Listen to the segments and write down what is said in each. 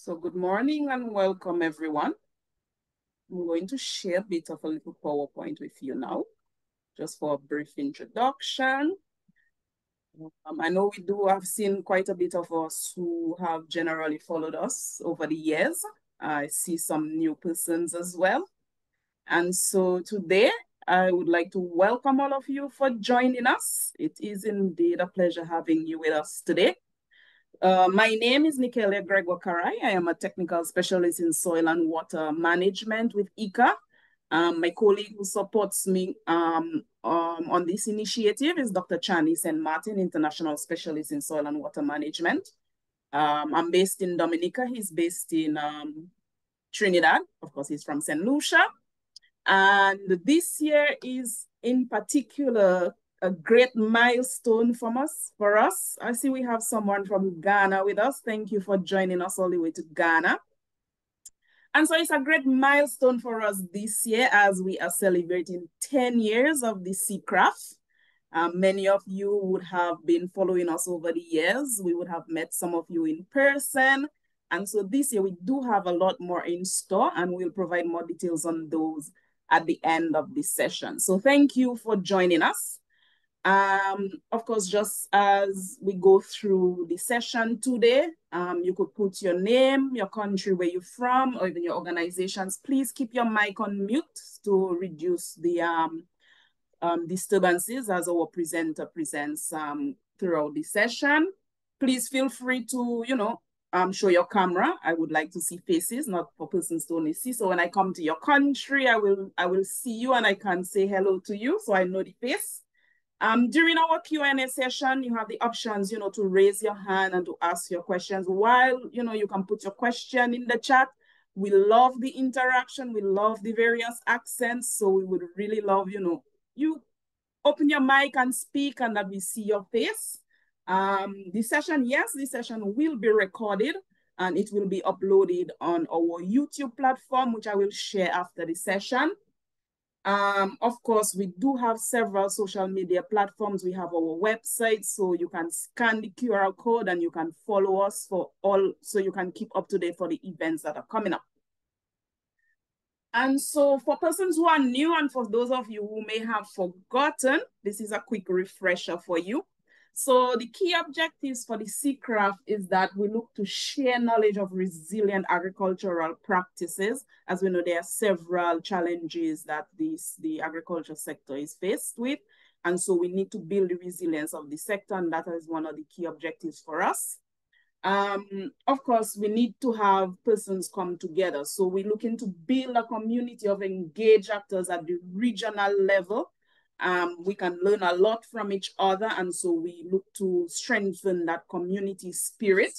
So good morning and welcome everyone. I'm going to share a bit of a little PowerPoint with you now, just for a brief introduction. I know we do have seen quite a bit of us who have generally followed us over the years. I see some new persons as well. And so today, I would like to welcome all of you for joining us. It is indeed a pleasure having you with us today. My name is Nikelia Gregor-Karai. I am a technical specialist in soil and water management with IICA. My colleague who supports me on this initiative is Dr. Chani St. Martin, international specialist in soil and water management. I'm based in Dominica. He's based in Trinidad. Of course, he's from St. Lucia. And this year is in particular a great milestone for us. I see we have someone from Ghana with us. Thank you for joining us all the way to Ghana. And so it's a great milestone for us this year as we are celebrating 10 years of the CCRAF. Many of you would have been following us over the years. We would have met some of you in person. And so this year we do have a lot more in store, and we'll provide more details on those at the end of this session. So thank you for joining us. Of course, just as we go through the session today, you could put your name, your country where you're from, or even your organizations. Please keep your mic on mute to reduce the disturbances as our presenter presents throughout the session. Please feel free to, show your camera. I would like to see faces, not for persons to only see. So when I come to your country, I will see you and I can say hello to you, so I know the face. During our Q&A session, you have the options, to raise your hand and to ask your questions. While, you can put your question in the chat. We love the interaction. We love the various accents. So we would really love, you open your mic and speak and that we see your face. This session will be recorded and it will be uploaded on our YouTube platform, which I will share after the session. Of course, we do have several social media platforms. We have our website, so you can scan the QR code and you can follow us so you can keep up to date for the events that are coming up. And so for persons who are new and for those of you who may have forgotten, this is a quick refresher for you. So the key objectives for the CCRAF is that we look to share knowledge of resilient agricultural practices. As we know, there are several challenges that the agriculture sector is faced with. And so we need to build the resilience of the sector, and that is one of the key objectives for us. Of course, we need to have persons come together. So we're looking to build a community of engaged actors at the regional level. We can learn a lot from each other, and so we look to strengthen that community spirit.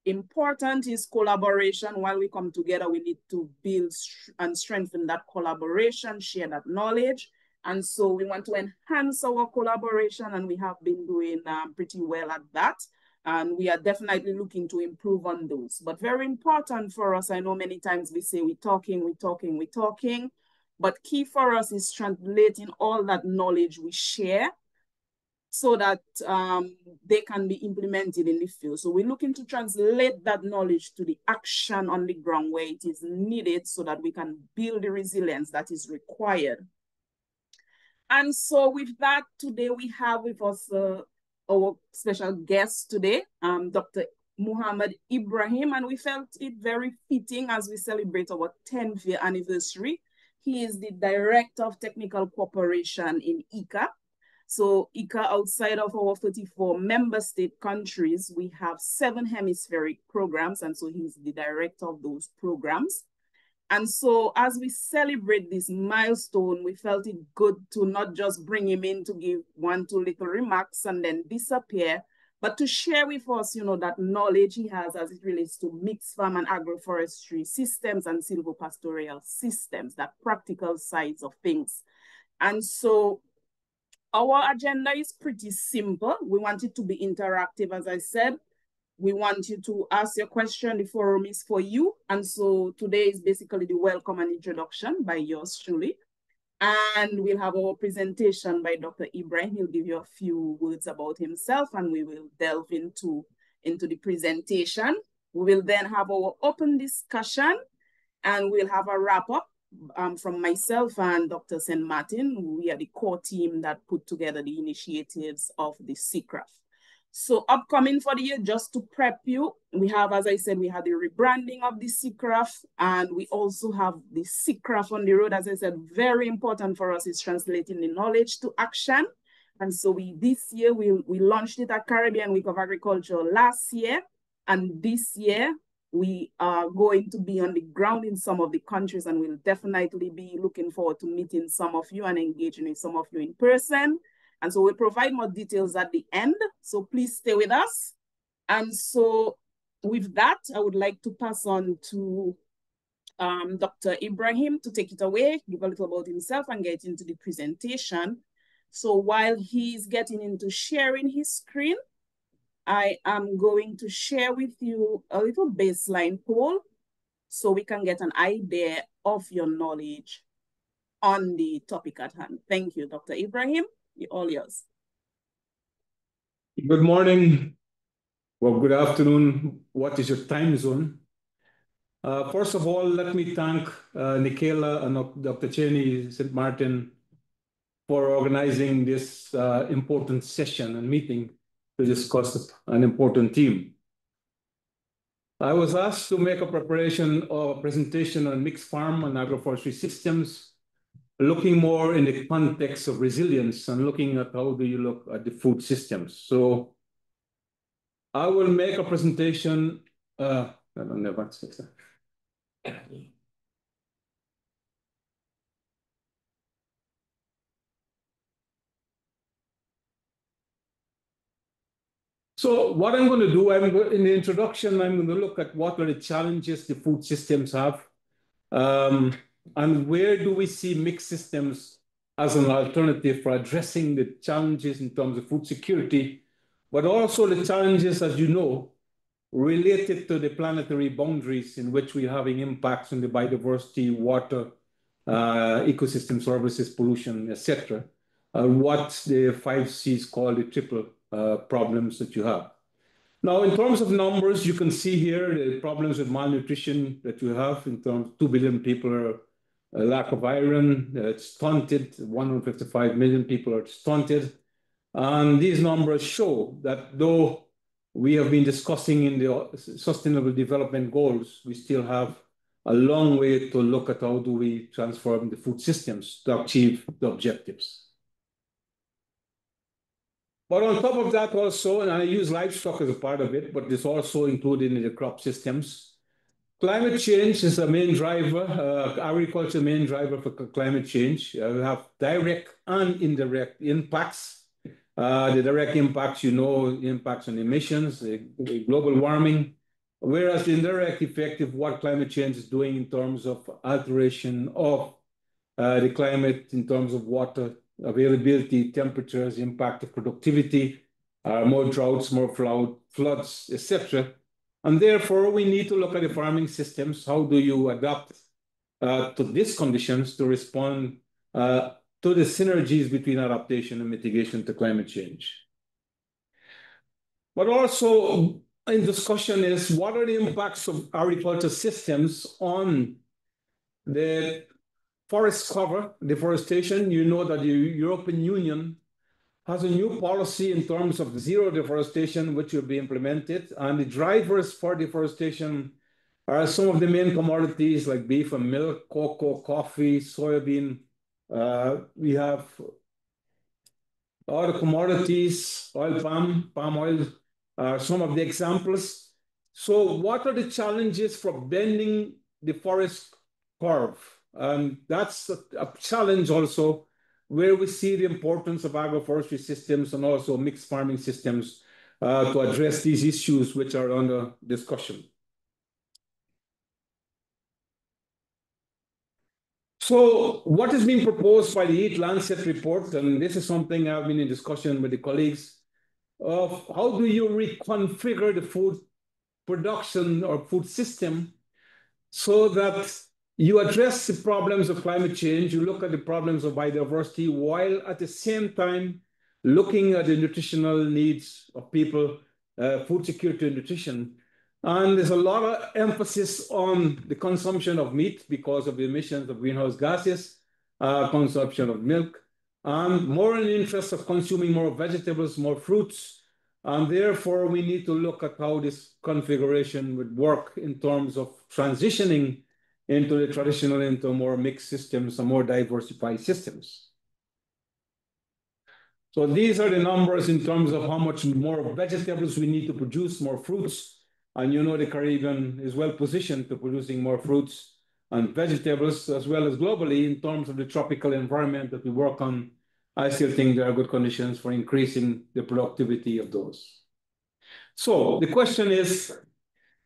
Important is collaboration. While we come together, we need to build and strengthen that collaboration, share that knowledge. And so we want to enhance our collaboration, and we have been doing pretty well at that. And we are definitely looking to improve on those. But very important for us, I know many times we say we're talking. But key for us is translating all that knowledge we share so that they can be implemented in the field. So we're looking to translate that knowledge to the action on the ground where it is needed so that we can build the resilience that is required. And so with that, today we have with us our special guest today, Dr. Muhammad Ibrahim, and we felt it very fitting as we celebrate our 10th year anniversary. He is the Director of Technical Cooperation in IICA. So IICA, outside of our 34 member state countries, we have 7 hemispheric programs, and so he's the director of those programs. And so as we celebrate this milestone, we felt it good to not just bring him in to give 1, 2 little remarks and then disappear, but to share with us, that knowledge he has as it relates to mixed farm and agroforestry systems and silvopastoral systems, that practical sides of things. And so our agenda is pretty simple. We want it to be interactive, as I said. We want you to ask your question. The forum is for you. And so today is basically the welcome and introduction by yours truly. And we'll have our presentation by Dr. Ibrahim. He'll give you a few words about himself and we will delve into the presentation. We will then have our open discussion, and we'll have a wrap up from myself and Dr. St. Martin. We are the core team that put together the initiatives of the CCRAF. So upcoming for the year, just to prep you, we have, as I said, we have the rebranding of the CCRAF, and we also have the CCRAF on the road. As I said, very important for us is translating the knowledge to action. And so this year, we launched it at Caribbean Week of Agriculture last year. And this year, we are going to be on the ground in some of the countries, and we'll definitely be looking forward to meeting some of you and engaging with some of you in person. And so we'll provide more details at the end. So please stay with us. And so with that, I would like to pass on to Dr. Ibrahim to take it away, give a little about himself and get into the presentation. So while he's getting into sharing his screen, I am going to share with you a little baseline poll so we can get an idea of your knowledge on the topic at hand. Thank you, Dr. Ibrahim. All yours. Good morning. Well, good afternoon. What is your time zone? First of all, let me thank Nikela and Dr. Cheney St. Martin for organizing this important session and meeting to discuss an important theme. I was asked to make a presentation on mixed farm and agroforestry systems, looking more in the context of resilience and looking at how do you look at the food systems. So I will make a presentation. I don't know what's it. So what I'm going to do, in the introduction, I'm going to look at what are the challenges the food systems have, and where do we see mixed systems as an alternative for addressing the challenges in terms of food security, but also the challenges, as you know, related to the planetary boundaries in which we're having impacts on the biodiversity, water, ecosystem services, pollution, etc. What the 5 C's call the triple problems that you have. Now, in terms of numbers, you can see here the problems with malnutrition that you have in terms of 2 billion people are lack of iron, stunted, 155 million people are stunted. And these numbers show that though we have been discussing in the Sustainable Development Goals, we still have a long way to look at how do we transform the food systems to achieve the objectives. But on top of that also, and I use livestock as a part of it, but it's also included in the crop systems. Climate change is a main driver, agriculture main driver for climate change. We have direct and indirect impacts. The direct impacts, you know, impacts on emissions, global warming, whereas the indirect effect of what climate change is doing in terms of alteration of the climate, in terms of water availability, temperatures, impact of productivity, more droughts, more floods, etc. And therefore, we need to look at the farming systems. How do you adapt to these conditions to respond to the synergies between adaptation and mitigation to climate change? But also in discussion is what are the impacts of agriculture systems on the forest cover, deforestation. You know that the European Union has a new policy in terms of zero deforestation, which will be implemented. And the drivers for deforestation are some of the main commodities like beef and milk, cocoa, coffee, soybean. We have other commodities, oil palm oil, are some of the examples. So what are the challenges for bending the forest curve? That's a challenge also where we see the importance of agroforestry systems and also mixed farming systems to address these issues which are under discussion. So what is being proposed by the Eat Lancet report, and this is something I've been in discussion with the colleagues, of how do you reconfigure the food production or food system so that you address the problems of climate change, you look at the problems of biodiversity, while at the same time looking at the nutritional needs of people, food security and nutrition, And there's a lot of emphasis on the consumption of meat because of the emissions of greenhouse gases, consumption of milk, and more in the interest of consuming more vegetables, more fruits. And therefore, we need to look at how this configuration would work in terms of transitioning into the traditional, into more mixed systems and more diversified systems. So these are the numbers in terms of how much more vegetables we need to produce, more fruits. And you know the Caribbean is well positioned to producing more fruits and vegetables, as well as globally in terms of the tropical environment that we work on. I still think there are good conditions for increasing the productivity of those. So the question is,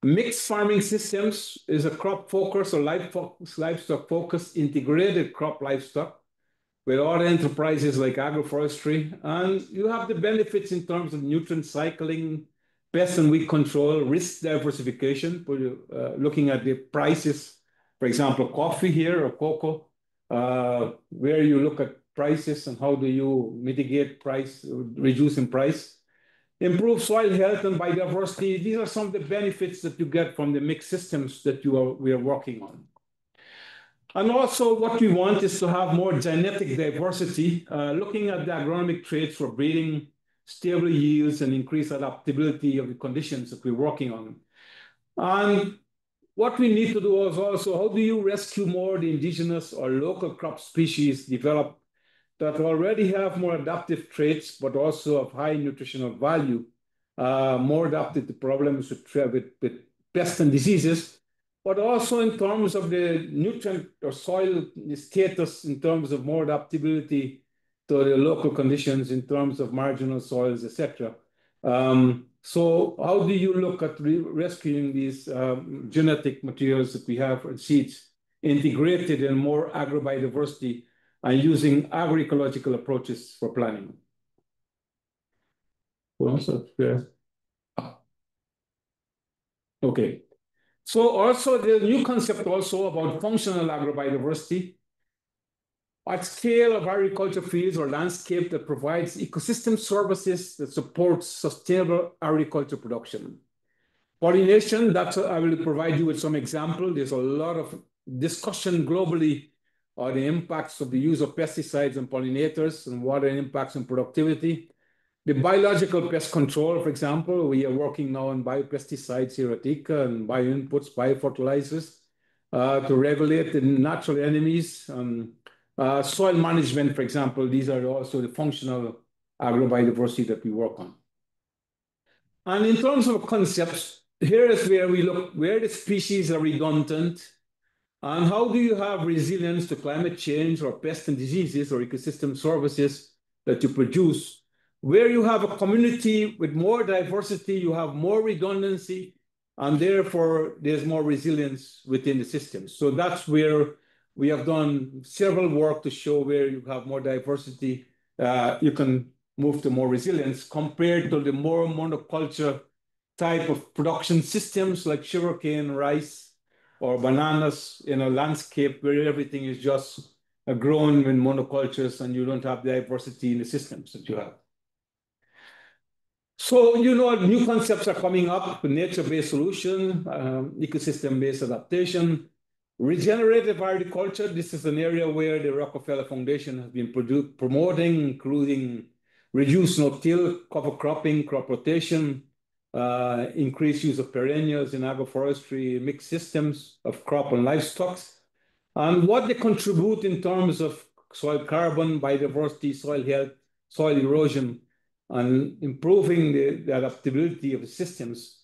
mixed farming systems is a crop focus or livestock focus integrated crop livestock with other enterprises like agroforestry. And you have the benefits in terms of nutrient cycling, pest and weed control, risk diversification, looking at the prices, for example, coffee here or cocoa, where you look at prices and how do you mitigate price, reduce in price. Improve soil health and biodiversity. These are some of the benefits that you get from the mixed systems that we are working on. And also what we want is to have more genetic diversity, looking at the agronomic traits for breeding, stable yields, and increased adaptability of the conditions that we're working on. And what we need to do is also, how do you rescue more the indigenous or local crop species developed that already have more adaptive traits, but also of high nutritional value, more adapted to problems with pests and diseases, but also in terms of the nutrient or soil status, in terms of more adaptability to the local conditions, in terms of marginal soils, etc. So how do you look at rescuing these genetic materials that we have and seeds integrated in more agrobiodiversity and using agroecological approaches for planning? Okay. So also the new concept also about functional agrobiodiversity at scale of agriculture fields or landscape that provides ecosystem services that supports sustainable agriculture production. Pollination, I will provide you with some example. There's a lot of discussion globally on the impacts of the use of pesticides and pollinators and what are the impacts on productivity. The biological pest control, for example, we are working now on biopesticides here at IICA and bioinputs, biofertilizers to regulate the natural enemies. Soil management, for example, these are also the functional agrobiodiversity that we work on. And in terms of concepts, here is where we look where the species are redundant and how do you have resilience to climate change or pests and diseases or ecosystem services that you produce. Where you have a community with more diversity, you have more redundancy, and therefore there's more resilience within the system. So that's where we have done several work to show where you have more diversity, you can move to more resilience compared to the more monoculture type of production systems like sugarcane, rice, or bananas in a landscape where everything is just grown in monocultures and you don't have diversity in the systems that you have. So, you know, new concepts are coming up, nature-based solution, ecosystem-based adaptation, regenerative agriculture. This is an area where the Rockefeller Foundation has been promoting, including reduced no-till, cover cropping, crop rotation, increased use of perennials in agroforestry, mixed systems of crop and livestock, and what they contribute in terms of soil carbon, biodiversity, soil health, soil erosion, and improving the adaptability of the systems,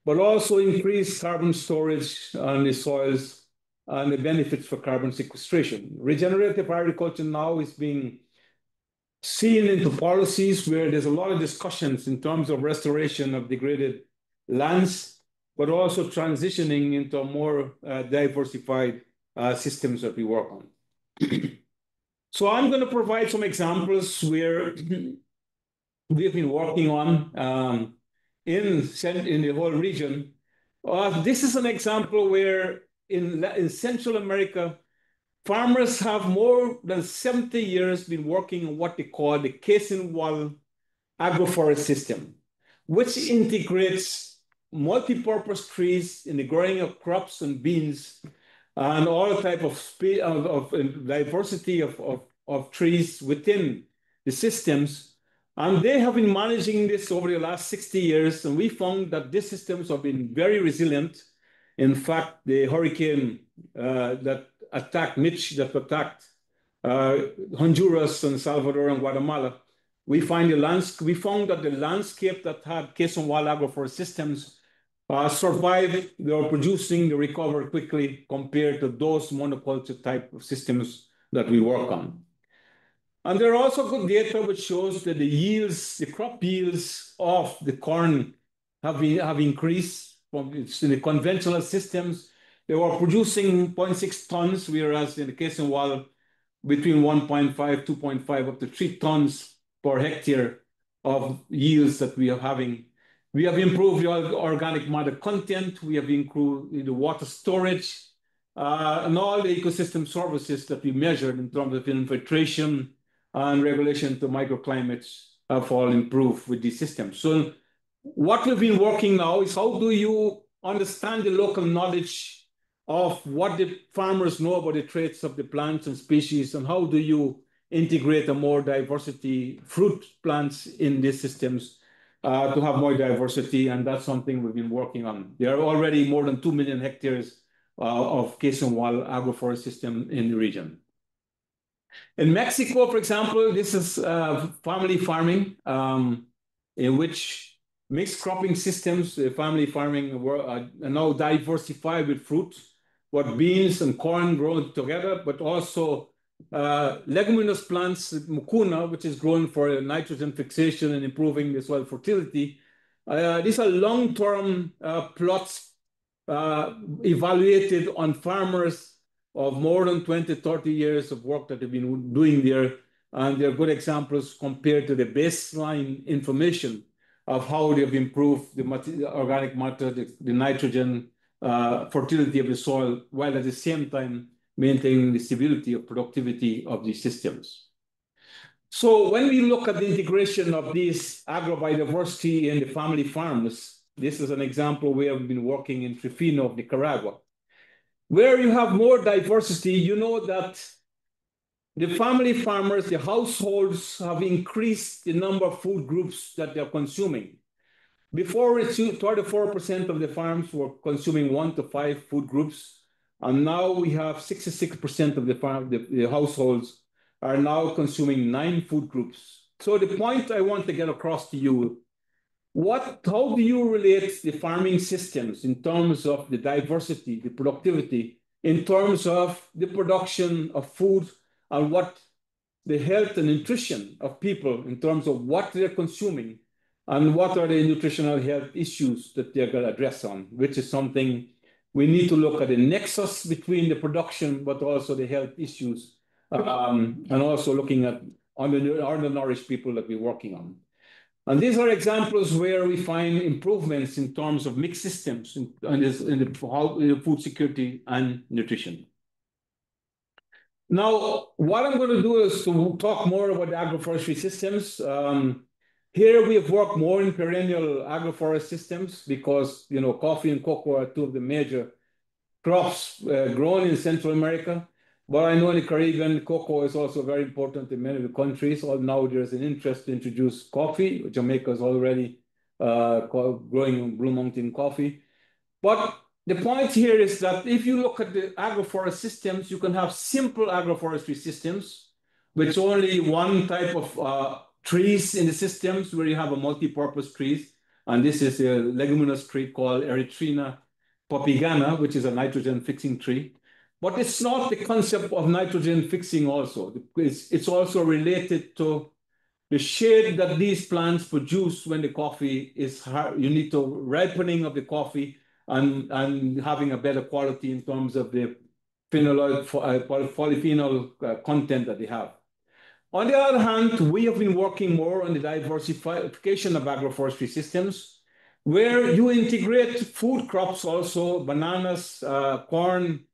but also increase carbon storage on the soils and the benefits for carbon sequestration. Regenerative agriculture now is being seen into policies where there's a lot of discussions in terms of restoration of degraded lands, but also transitioning into more diversified systems that we work on. So I'm going to provide some examples where we've been working on in the whole region. This is an example where in Central America, farmers have more than 70 years been working on what they call the casing wall agroforest system, which integrates multi-purpose trees in the growing of crops and beans and all type of diversity of trees within the systems. And they have been managing this over the last 60 years, and we found that these systems have been very resilient. In fact, the hurricane that attacked Honduras and Salvador and Guatemala, we found that the landscape that had case and wild agroforest systems survived. They were producing, they recovered quickly compared to those monoculture type of systems that we work on. And there are also good data which shows that the crop yields of the corn have increased from in the conventional systems. They were producing 0.6 tons, whereas in the case of wild, between 1.5, 2.5, up to 3 tons per hectare of yields that we are having. We have improved the organic matter content. We have improved the water storage and all the ecosystem services that we measured in terms of infiltration and regulation to microclimates have all improved with these systems. So what we've been working now is how do you understand the local knowledge of what the farmers know about the traits of the plants and species, and how do you integrate a more diversity fruit plants in these systems to have more diversity, and that's something we've been working on. There are already more than 2 million hectares of case and wild agroforest system in the region. In Mexico, for example, this is family farming in which mixed cropping systems, family farming are now diversified with fruit, what beans and corn grown together, but also leguminous plants, mucuna, which is grown for nitrogen fixation and improving the soil fertility. These are long-term plots evaluated on farmers of more than 20, 30 years of work that they've been doing there. And they're good examples compared to the baseline information of how they've improved the organic matter, the nitrogen, fertility of the soil, while at the same time maintaining the stability of productivity of these systems. So when we look at the integration of these agrobiodiversity in the family farms, this is an example where we've been working in Trifino, Nicaragua. Where you have more diversity, you know that the family farmers, the households have increased the number of food groups that they're consuming. Before, 34% of the farms were consuming 1 to 5 food groups, and now we have 66% of the households are now consuming 9 food groups. So the point I want to get across to you, how do you relate the farming systems in terms of the diversity, the productivity, in terms of the production of food and what the health and nutrition of people in terms of what they're consuming and what are the nutritional health issues that they're going to address on, which is something we need to look at the nexus between the production, but also the health issues, and also looking at undernourished people that we're working on. And these are examples where we find improvements in terms of mixed systems in the food security and nutrition. Now, what I'm going to do is to talk more about the agroforestry systems. Here we have worked more in perennial agroforest systems because, coffee and cocoa are 2 of the major crops grown in Central America. But I know in the Caribbean, cocoa is also very important in many of the countries. Now there's an interest to introduce coffee. Jamaica is already growing Blue Mountain coffee. But the point here is that if you look at the agroforest systems, you can have simple agroforestry systems with only one type of trees in the systems where you have a multi-purpose trees. And this is a leguminous tree called Erythrina popigana, which is a nitrogen fixing tree. But it's not the concept of nitrogen fixing also. It's also related to the shade that these plants produce when the coffee is hard. You need to ripening of the coffee and having a better quality in terms of the polyphenol content that they have. On the other hand, we have been working more on the diversification of agroforestry systems, where you integrate food crops also, bananas, corn,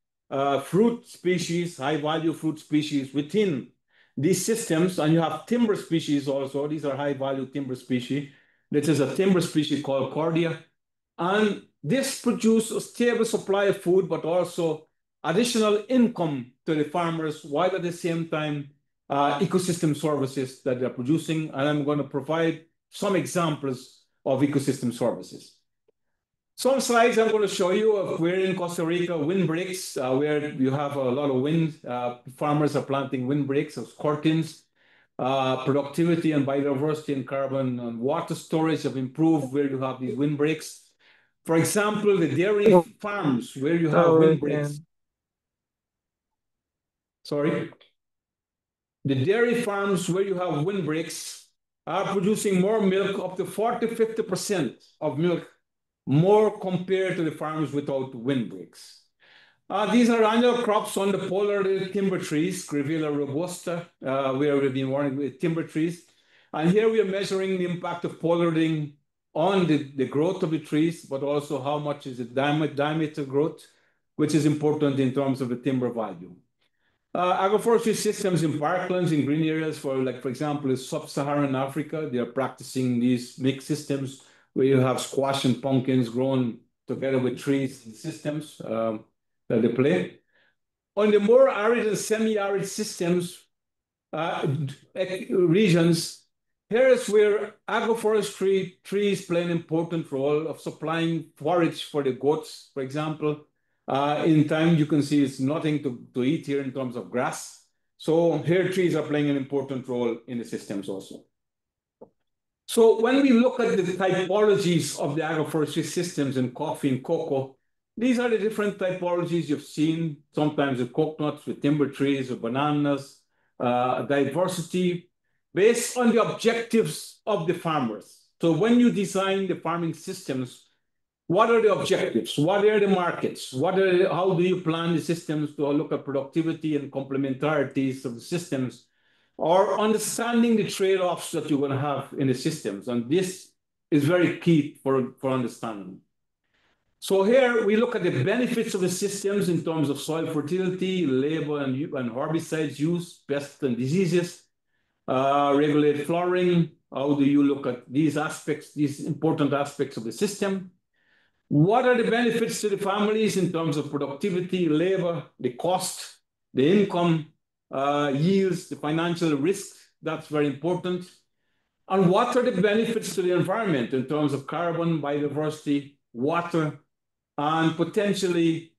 fruit species, high-value fruit species within these systems, and you have timber species also. These are high-value timber species. This is a timber species called Cordia, And this produces a stable supply of food, but also additional income to the farmers, while at the same time, ecosystem services that they're producing. And I'm going to provide some examples of ecosystem services. Some slides I'm going to show you of where in Costa Rica windbreaks, where you have a lot of wind. Farmers are planting windbreaks as curtains. Productivity and biodiversity and carbon and water storage have improved where you have these windbreaks. For example, the dairy farms where you have windbreaks. Sorry. The dairy farms where you have windbreaks are producing more milk, up to 40–50% of milk, more compared to the farms without windbreaks. These are annual crops on the polar timber trees, Grevillea robusta, where we've been working with timber trees. And here we are measuring the impact of pollarding on the growth of the trees, but also how much is the diameter growth, which is important in terms of the timber value. Agroforestry systems in parklands, in green areas, for example, in sub-Saharan Africa, they are practicing these mixed systems where you have squash and pumpkins grown together with trees and systems that they play. On the more arid and semi-arid systems, regions, here is where agroforestry trees play an important role of supplying forage for the goats, for example. In time, you can see it's nothing to eat here in terms of grass. So here trees are playing an important role in the systems also. So when we look at the typologies of the agroforestry systems in coffee and cocoa, these are the different typologies you've seen, sometimes with coconuts, with timber trees, with bananas, diversity based on the objectives of the farmers. So when you design the farming systems, what are the objectives? What are the markets? How do you plan the systems to look at productivity and complementarities of the systems, or understanding the trade-offs that you're going to have in the systems? And this is very key for understanding. So here we look at the benefits of the systems in terms of soil fertility, labor and herbicides use, pests and diseases, regulate flowering. How do you look at these aspects, these important aspects of the system? What are the benefits to the families in terms of productivity, labor, the cost, the income, yields, the financial risk? That's very important. And what are the benefits to the environment in terms of carbon, biodiversity, water, and potentially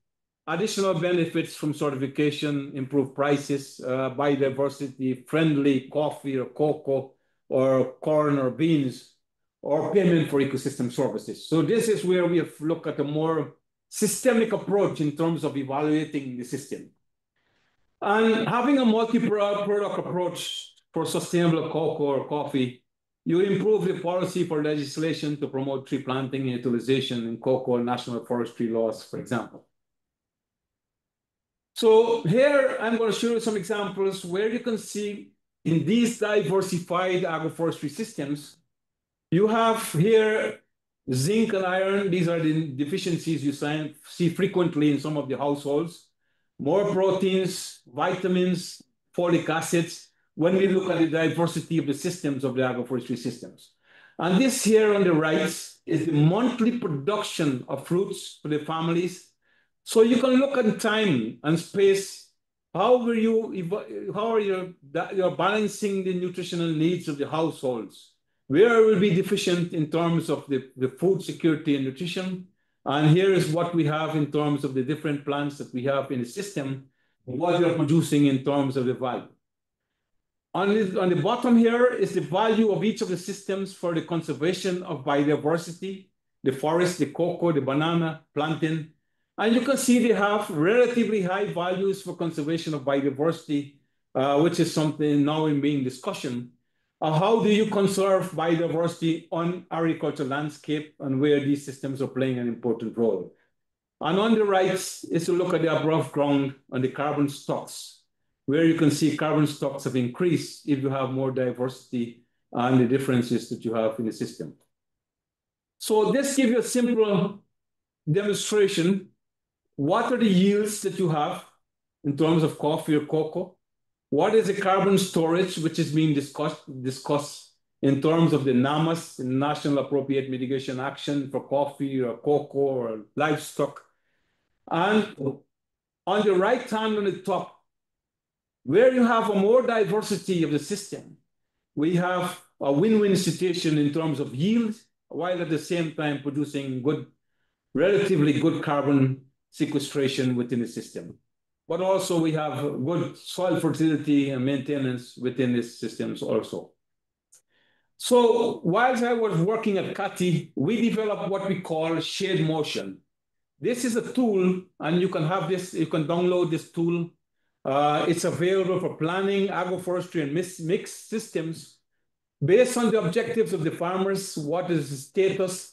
additional benefits from certification, improved prices, biodiversity-friendly coffee or cocoa or corn or beans, or payment for ecosystem services. So this is where we have looked at a more systemic approach in terms of evaluating the system. And having a multi-product approach for sustainable cocoa or coffee, you improve the policy for legislation to promote tree planting and utilization in cocoa and national forestry laws, for example. So here I'm going to show you some examples where you can see in these diversified agroforestry systems, you have here zinc and iron. These are the deficiencies you see frequently in some of the households. More proteins, vitamins, folic acids, when we look at the diversity of the systems of the agroforestry systems. And this here on the right is the monthly production of fruits for the families. So you can look at time and space. How are you balancing the nutritional needs of the households? Where will be deficient in terms of the food security and nutrition? And here is what we have in terms of the different plants that we have in the system, what they're producing in terms of the value. On the bottom here is the value of each of the systems for the conservation of biodiversity, the forest, the cocoa, the banana, plantain. And you can see they have relatively high values for conservation of biodiversity, which is something now in being discussion. How do you conserve biodiversity on agricultural landscape and where these systems are playing an important role? And on the right is to look at the above ground and the carbon stocks, where you can see carbon stocks have increased if you have more diversity and the differences that you have in the system. So this gives you a simple demonstration. What are the yields that you have in terms of coffee or cocoa? What is the carbon storage, which is being discussed in terms of the NAMAS, National Appropriate Mitigation Action for coffee or cocoa or livestock. And on the right hand on the top, where you have a more diversity of the system, we have a win-win situation in terms of yield, while at the same time producing relatively good carbon sequestration within the system. But also we have good soil fertility and maintenance within these systems also. So whilst I was working at CATI, we developed what we call shade motion. This is a tool, and you can have this, you can download this tool. It's available for planning, agroforestry, and mixed systems based on the objectives of the farmers, what is the status,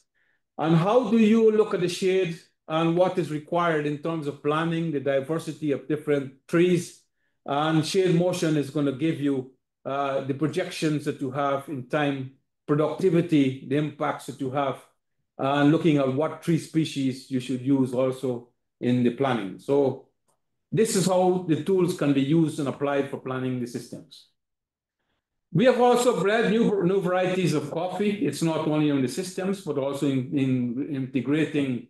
and how do you look at the shade and what is required in terms of planning, the diversity of different trees. And shade motion is going to give you the projections that you have in time, productivity, the impacts that you have, and looking at what tree species you should use also in the planning. So this is how the tools can be used and applied for planning the systems. We have also bred new varieties of coffee. It's not only on the systems, but also in integrating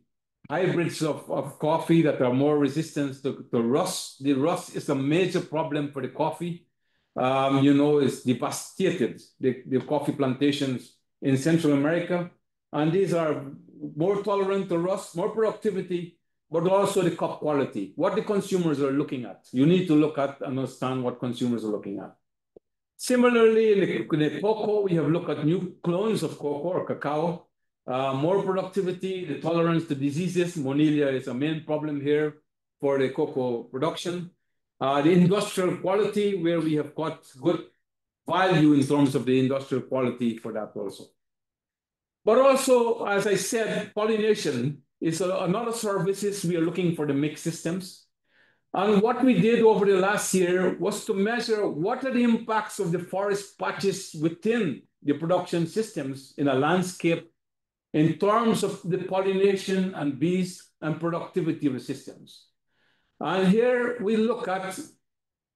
hybrids of coffee that are more resistant to rust. The rust is a major problem for the coffee. It's devastated the coffee plantations in Central America. And these are more tolerant to rust, more productivity, but also the crop quality, what the consumers are looking at. You need to look at and understand what consumers are looking at. Similarly, in the cocoa, we have looked at new clones of cocoa or cacao, more productivity, the tolerance to diseases. Monilla is a main problem here for the cocoa production. The industrial quality, where we have got good value in terms of the industrial quality for that also. But also, as I said, pollination is another services we are looking for the mixed systems. And what we did over the last year was to measure what are the impacts of the forest patches within the production systems in a landscape in terms of the pollination and bees and productivity of the systems. And here we look at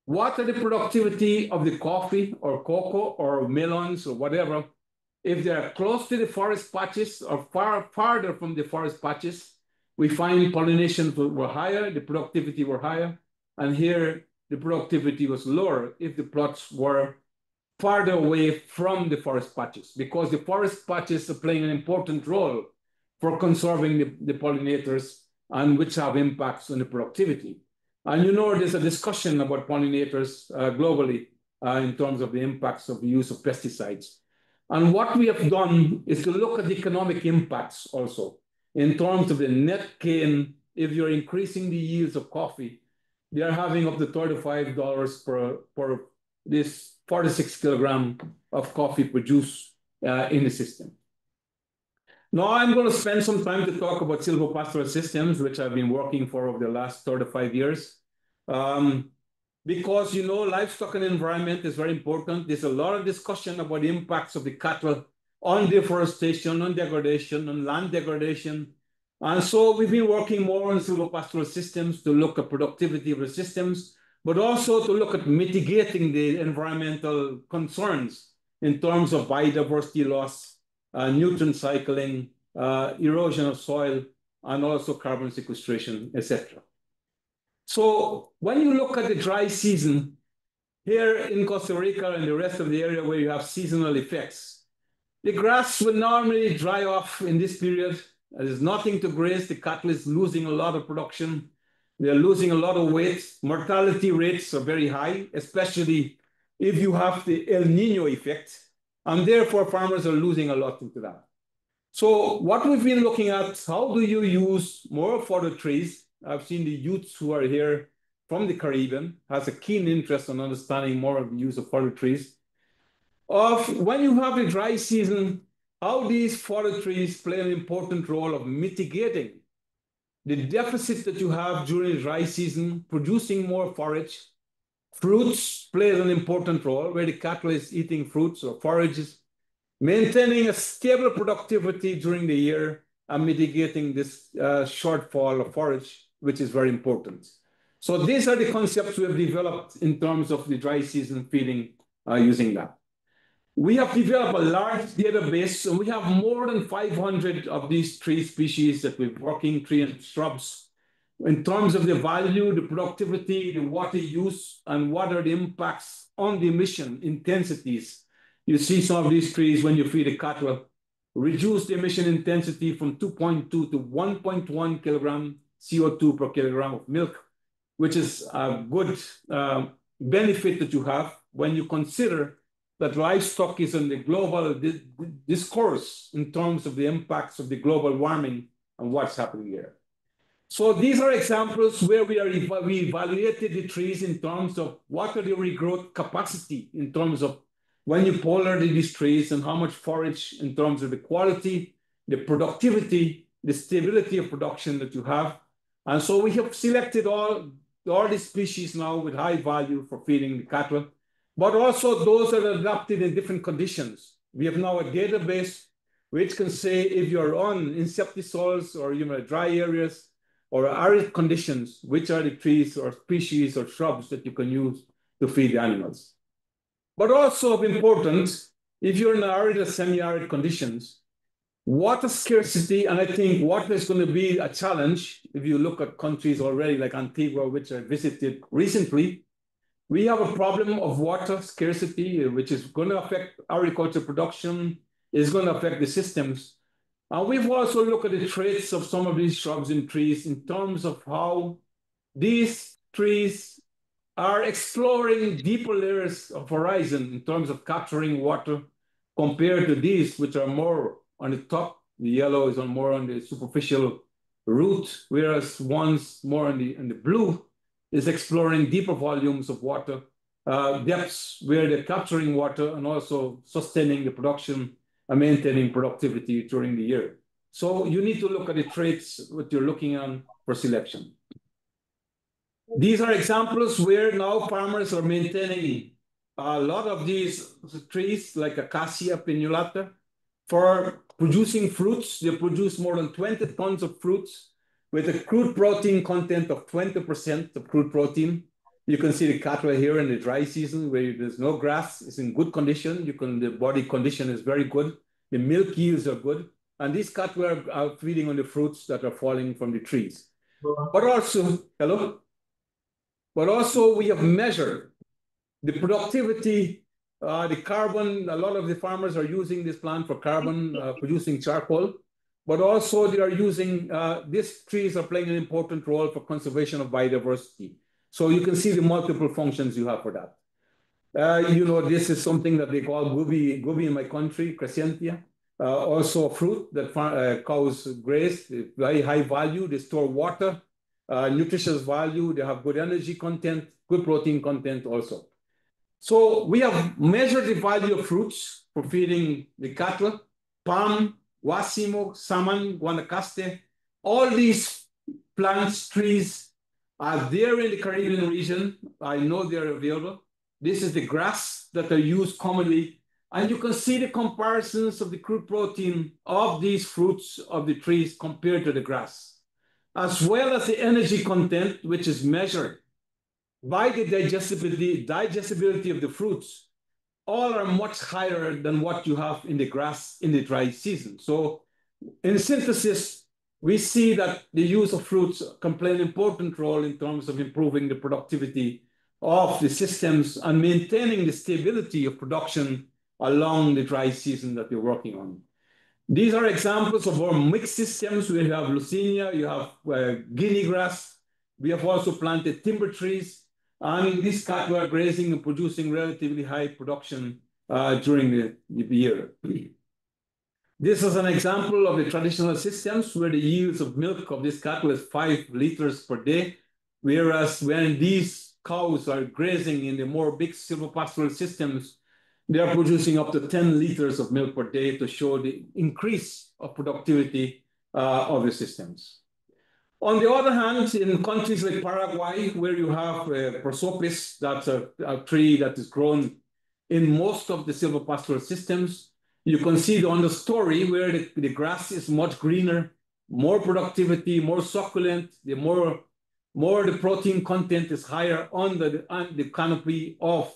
what are the productivity of the coffee or cocoa or melons or whatever, if they are close to the forest patches or farther from the forest patches. We find pollination were higher, the productivity were higher, and here the productivity was lower if the plots were farther away from the forest patches, because the forest patches are playing an important role for conserving the pollinators and which have impacts on the productivity. And there's a discussion about pollinators globally in terms of the impacts of the use of pesticides. And what we have done is to look at the economic impacts also. In terms of the net gain, if you're increasing the yields of coffee, they are having up to $35 per this 46 kilogram of coffee produced in the system. Now I'm going to spend some time to talk about silvopastoral systems, which I've been working for over the last 35 years. Because, livestock and environment is very important. There's a lot of discussion about the impacts of the cattle on deforestation, on degradation, on land degradation. And so we've been working more on silvopastoral systems to look at productivity of the systems, but also to look at mitigating the environmental concerns in terms of biodiversity loss, nutrient cycling, erosion of soil, and also carbon sequestration, etc. So when you look at the dry season, here in Costa Rica and the rest of the area where you have seasonal effects, the grass will normally dry off in this period. There's nothing to graze. The cattle is losing a lot of production. They're losing a lot of weight. Mortality rates are very high, especially if you have the El Nino effect. And therefore, farmers are losing a lot into that. So what we've been looking at, how do you use more fodder trees? I've seen the youths who are here from the Caribbean has a keen interest in understanding more of the use of fodder trees. When you have a dry season, how these fodder trees play an important role of mitigating the deficit that you have during the dry season, producing more forage. Fruits play an important role where the cattle is eating fruits or forages, maintaining a stable productivity during the year and mitigating this shortfall of forage, which is very important. So these are the concepts we have developed in terms of the dry season feeding using that. We have developed a large database, and we have more than 500 of these tree species that we're working, tree and shrubs, in terms of the value, the productivity, the water use, and what are the impacts on the emission intensities. You see some of these trees when you feed the cattle, reduce the emission intensity from 2.2 to 1.1 kilogram CO2 per kilogram of milk, which is a good benefit that you have when you consider that livestock is in the global discourse in terms of the impacts of the global warming and what's happening here. So these are examples where we evaluated the trees in terms of what are the regrowth capacity in terms of when you pollard these trees and how much forage in terms of the quality, the productivity, the stability of production that you have. And so we have selected all the species now with high value for feeding the cattle, but also those that are adapted in different conditions. We have now a database which can say if you're on insecticides or dry areas or arid conditions, which are the trees or species or shrubs that you can use to feed the animals. But also of importance, if you're in arid or semi-arid conditions, water scarcity, and I think water is going to be a challenge if you look at countries already like Antigua, which I visited recently. We have a problem of water scarcity, which is going to affect agriculture production, is going to affect the systems. And we've also looked at the traits of some of these shrubs and trees in terms of how these trees are exploring deeper layers of horizon in terms of capturing water compared to these, which are more on the top. The yellow is more on the superficial root, whereas ones more on the blue is exploring deeper volumes of water, depths where they're capturing water and also sustaining the production and maintaining productivity during the year. So you need to look at the traits that you're looking on for selection. These are examples where now farmers are maintaining a lot of these trees like Acacia pinnulata for producing fruits. They produce more than 20 tons of fruits with a crude protein content of 20% of crude protein. You can see the cattle here in the dry season where there's no grass. It's in good condition. The body condition is very good. The milk yields are good. And these cattle are feeding on the fruits that are falling from the trees. But also, But also we have measured the productivity, the carbon. A lot of the farmers are using this plant for carbon, producing charcoal. But also they are using, these trees are playing an important role for conservation of biodiversity. So you can see the multiple functions you have for that. This is something that they call goby in my country, crescentia. Also a fruit that cows graze, very high value. They store water, nutritious value. They have good energy content, good protein content also. So we have measured the value of fruits for feeding the cattle, palm, Wasimo, Saman, Guanacaste. All these plants, trees are there in the Caribbean region. I know they're available. This is the grass that are used commonly. And you can see the comparisons of the crude protein of these fruits of the trees compared to the grass, as well as the energy content, which is measured by the digestibility of the fruits. All are much higher than what you have in the grass in the dry season. So in synthesis, we see that the use of fruits can play an important role in terms of improving the productivity of the systems and maintaining the stability of production along the dry season that you're working on. These are examples of our mixed systems. We have Lucinia, you have guinea grass. We have also planted timber trees. And these cattle are grazing and producing relatively high production during the year. This is an example of the traditional systems where the yields of milk of this cattle is 5 liters per day, whereas when these cows are grazing in the more big silvopastoral systems, they are producing up to 10 liters of milk per day to show the increase of productivity of the systems. On the other hand, in countries like Paraguay, where you have prosopis, that's a tree that is grown in most of the silvopastoral systems, you can see the understory where the grass is much greener, more productivity, more succulent, the more the protein content is higher on the canopy of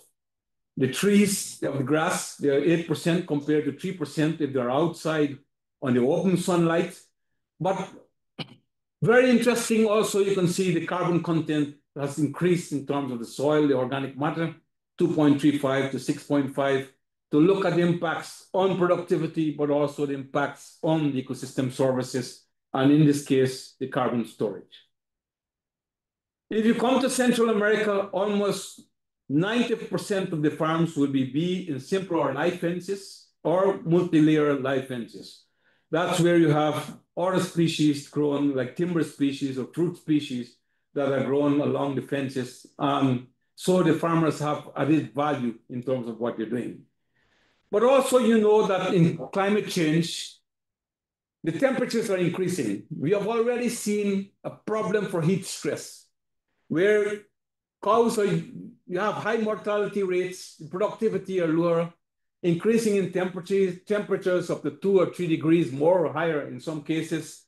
The trees of the grass, they're 8% compared to 3% if they're outside on the open sunlight. But very interesting also, you can see the carbon content has increased in terms of the soil, the organic matter, 2.35 to 6.5, to look at the impacts on productivity, but also the impacts on the ecosystem services, and in this case, the carbon storage. If you come to Central America, almost 90% of the farms will be in simple or light fences or multi-layer light fences. That's where you have other species grown, like timber species or fruit species that are grown along the fences. So the farmers have added value in terms of what you're doing. But also, you know that in climate change, the temperatures are increasing. We have already seen a problem for heat stress, where cows you have high mortality rates, productivity are lower, increasing in temperatures up to 2 or 3 degrees more or higher in some cases,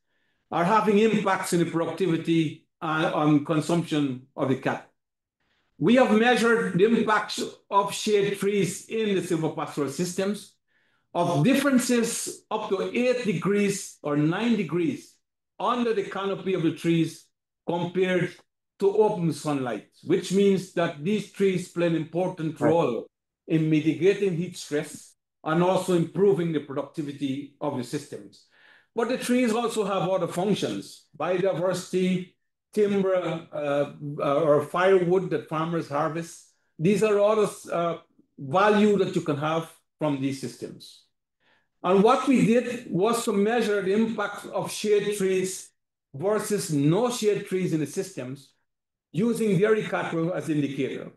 are having impacts in the productivity on consumption of the cattle. We have measured the impacts of shade trees in the silvopastoral systems of differences up to 8 degrees or 9 degrees under the canopy of the trees compared to open sunlight, which means that these trees play an important role in mitigating heat stress and also improving the productivity of the systems. But the trees also have other functions, biodiversity, timber, or firewood that farmers harvest. These are all value that you can have from these systems. And what we did was to measure the impact of shade trees versus no shade trees in the systems using dairy cattle as indicator.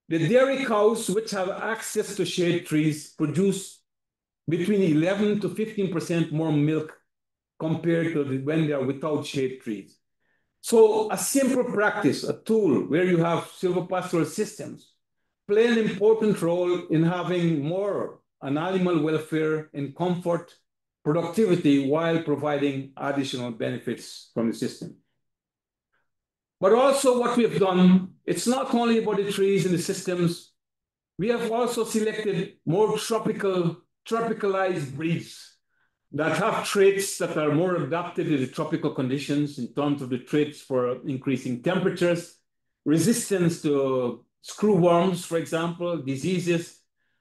The dairy cows, which have access to shade trees, produce between 11 to 15% more milk compared to when they are without shade trees. So a simple practice, a tool where you have silvopastoral systems, play an important role in having more an animal welfare and comfort, productivity, while providing additional benefits from the system. But also what we have done, it's not only about the trees in the systems, we have also selected more tropicalized breeds that have traits that are more adapted to the tropical conditions in terms of the traits for increasing temperatures, resistance to screwworms, for example, diseases,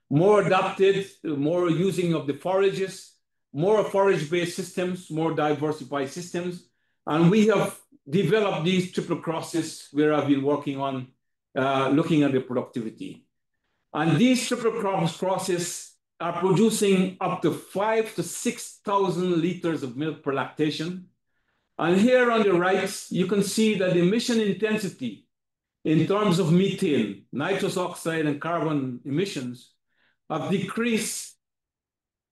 more adapted, more using of the forages, more forage-based systems, more diversified systems. And we have developed these triple crosses where I've been working on looking at the productivity. And these triple crosses are producing up to 5,000 to 6,000 liters of milk per lactation. And here on the right, you can see that the emission intensity in terms of methane, nitrous oxide, and carbon emissions have decreased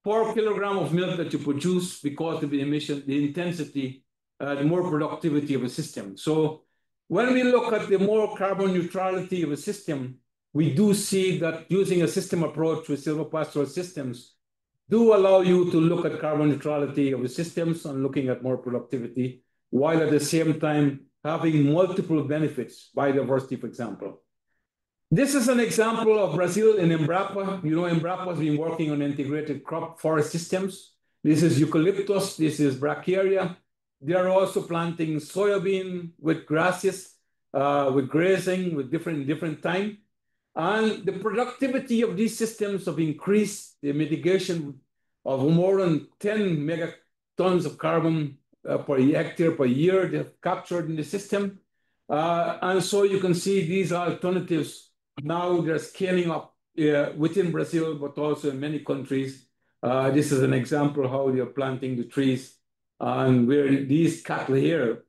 4 kilograms of milk that you produce because of the emission, the intensity, the more productivity of a system. So when we look at the more carbon neutrality of a system, we do see that using a system approach with silvopastoral systems do allow you to look at carbon neutrality of the systems and looking at more productivity, while at the same time having multiple benefits, biodiversity, for example. This is an example of Brazil in Embrapa. You know, Embrapa has been working on integrated crop forest systems. This is eucalyptus, this is brachiaria. They are also planting soybean with grasses, with grazing, with different time. And the productivity of these systems have increased the mitigation of more than 10 megatons of carbon per hectare per year they have captured in the system. And so you can see these alternatives now they're scaling up within Brazil, but also in many countries. This is an example how they're planting the trees and where these cattle here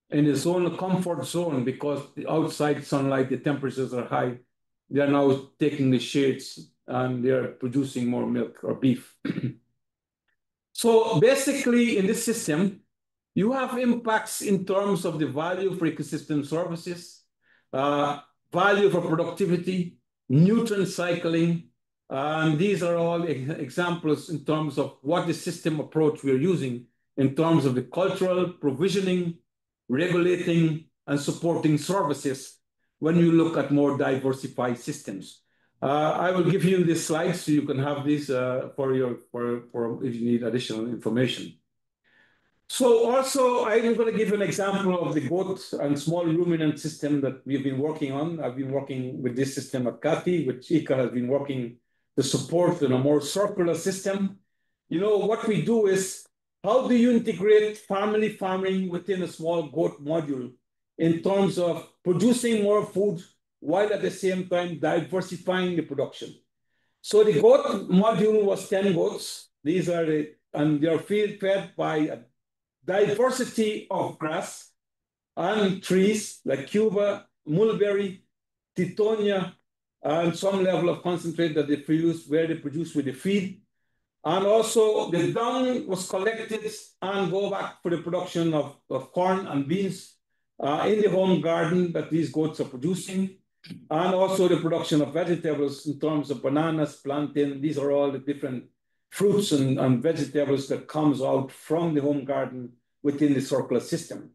in the zone, comfort zone, because the outside sunlight, the temperatures are high. They are now taking the shades and they are producing more milk or beef. So basically in this system, you have impacts in terms of the value for ecosystem services, value for productivity, nutrient cycling. And these are all examples in terms of what the system approach we're using in terms of the cultural provisioning, regulating, and supporting services when you look at more diversified systems. I will give you this slide so you can have this for if you need additional information. So also, I'm going to give an example of the goat and small ruminant system that we've been working on. I've been working with this system at CATI, which IICA has been working to support in a more circular system. You know, what we do is, how do you integrate family farming within a small goat module in terms of producing more food while at the same time diversifying the production? So the goat module was 10 goats. These are and they're fed by a diversity of grass and trees like Cuba, mulberry, titonia, and some level of concentrate that they produce, where they produce with the feed. And also the dung was collected and go back for the production of corn and beans in the home garden that these goats are producing. And also the production of vegetables in terms of bananas, plantain. These are all the different fruits and vegetables that comes out from the home garden within the circular system.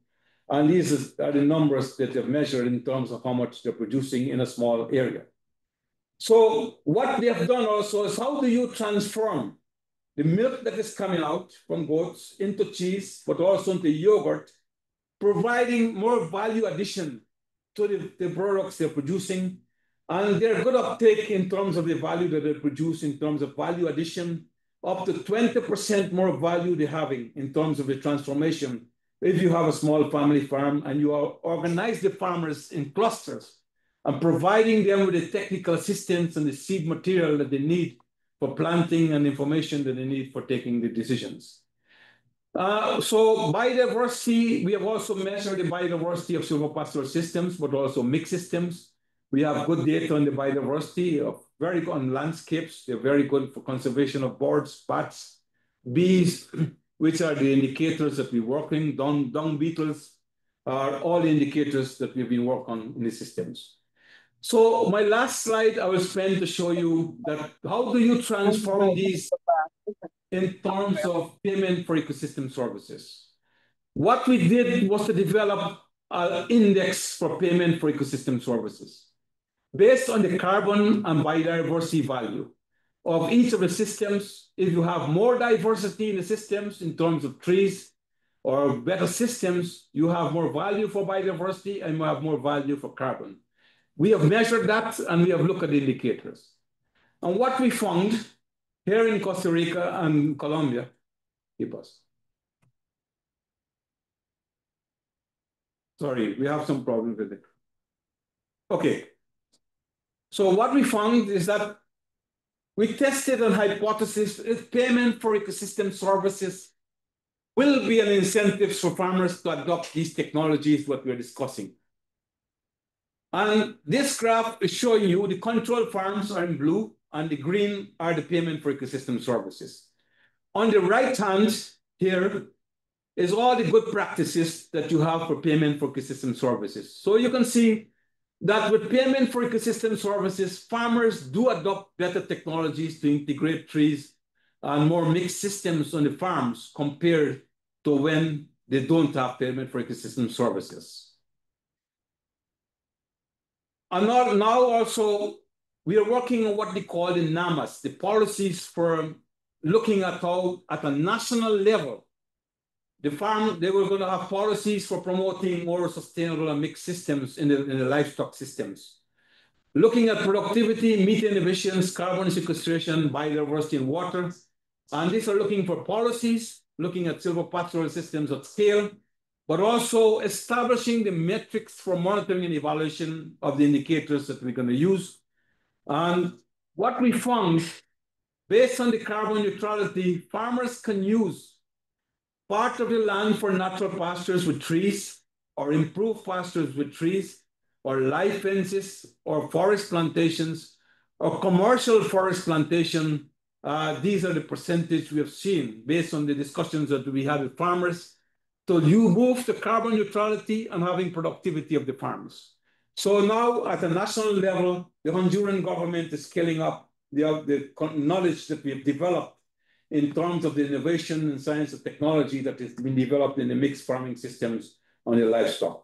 And these are the numbers that they've measured in terms of how much they're producing in a small area. So what they have done also is, how do you transform the milk that is coming out from goats into cheese, but also into yogurt, providing more value addition to the products they're producing. And they're good uptake in terms of the value that they produce, in terms of value addition, up to 20% more value they're having in terms of the transformation. If you have a small family farm and you organize the farmers in clusters and providing them with the technical assistance and the seed material that they need for planting and information that they need for taking the decisions. So biodiversity, we have also measured the biodiversity of silvopastoral systems, but also mixed systems. We have good data on the biodiversity of very good on landscapes. They're very good for conservation of birds, bats, bees, which are the indicators that we work in. Dung beetles are all indicators that we've been working on in the systems. So my last slide, I will spend to show you that how do you transform these in terms of payment for ecosystem services. What we did was to develop an index for payment for ecosystem services based on the carbon and biodiversity value of each of the systems. If you have more diversity in the systems in terms of trees or better systems, you have more value for biodiversity and you have more value for carbon. We have measured that and we have looked at the indicators. And what we found here in Costa Rica and Colombia, sorry, we have some problems with it. Okay. So what we found is that we tested a hypothesis if payment for ecosystem services will be an incentive for farmers to adopt these technologies, what we're discussing. And this graph is showing you the control farms are in blue and the green are the payment for ecosystem services. On the right hand here is all the good practices that you have for payment for ecosystem services. So you can see that with payment for ecosystem services, farmers do adopt better technologies to integrate trees and more mixed systems on the farms compared to when they don't have payment for ecosystem services. And now also, we are working on what they call the NAMAs, the policies for looking at how, at a national level, they were going to have policies for promoting more sustainable and mixed systems in the livestock systems. Looking at productivity, methane emissions, carbon sequestration, biodiversity, and water. And these are looking for policies, looking at silvopastoral systems at scale, but also establishing the metrics for monitoring and evaluation of the indicators that we're going to use. And what we found, based on the carbon neutrality, farmers can use part of the land for natural pastures with trees, or improved pastures with trees, or live fences, or forest plantations, or commercial forest plantation. These are the percentage we have seen based on the discussions that we had with farmers. So you move to carbon neutrality and having productivity of the farms. So now at a national level, the Honduran government is scaling up the knowledge that we have developed in terms of the innovation and science and technology that has been developed in the mixed farming systems on the livestock.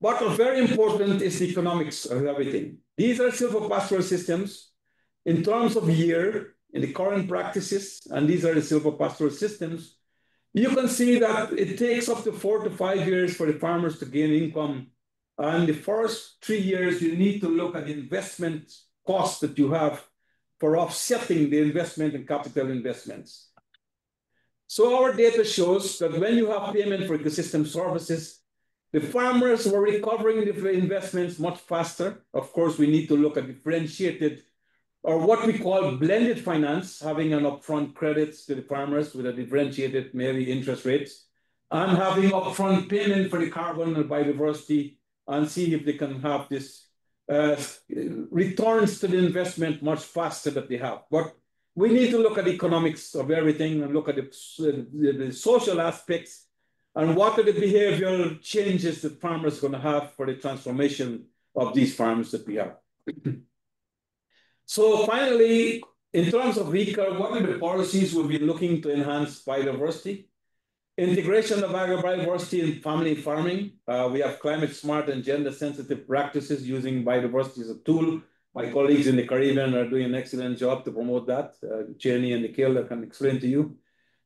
But very important is the economics of everything. These are silvopastoral systems in terms of year in the current practices, and these are the silvopastoral systems. You can see that it takes up to 4 to 5 years for the farmers to gain income. And the first 3 years, you need to look at the investment costs that you have for offsetting the investment and capital investments. So our data shows that when you have payment for ecosystem services, the farmers were recovering the investments much faster. Of course, we need to look at differentiated or what we call blended finance, having an upfront credits to the farmers with a differentiated maybe interest rates, and having upfront payment for the carbon and biodiversity, and see if they can have this returns to the investment much faster that they have. But we need to look at the economics of everything and look at the social aspects and what are the behavioral changes that farmers are going to have for the transformation of these farms that we have. So finally, in terms of IICA, what are the policies we'll be looking to enhance biodiversity? Integration of agrobiodiversity in family farming. We have climate smart and gender sensitive practices using biodiversity as a tool. My colleagues in the Caribbean are doing an excellent job to promote that. Jenny and Nikhil can explain to you.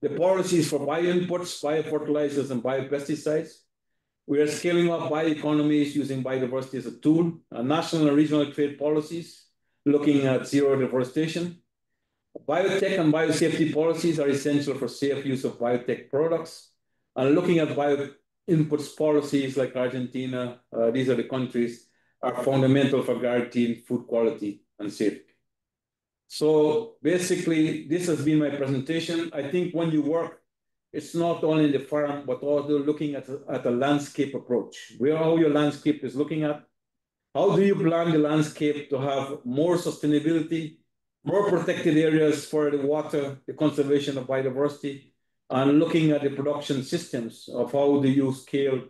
The policies for bioinputs, biofertilizers, and biopesticides. We are scaling up bioeconomies using biodiversity as a tool. National and regional trade policies, looking at zero deforestation. Biotech and biosafety policies are essential for safe use of biotech products. And looking at bioinputs policies like Argentina, these are the countries, are fundamental for guaranteeing food quality and safety. So basically, this has been my presentation. I think when you work, it's not only in the farm, but also looking at a landscape approach. How your landscape is looking at. How do you plan the landscape to have more sustainability, more protected areas for the water, the conservation of biodiversity, and looking at the production systems of how do you scale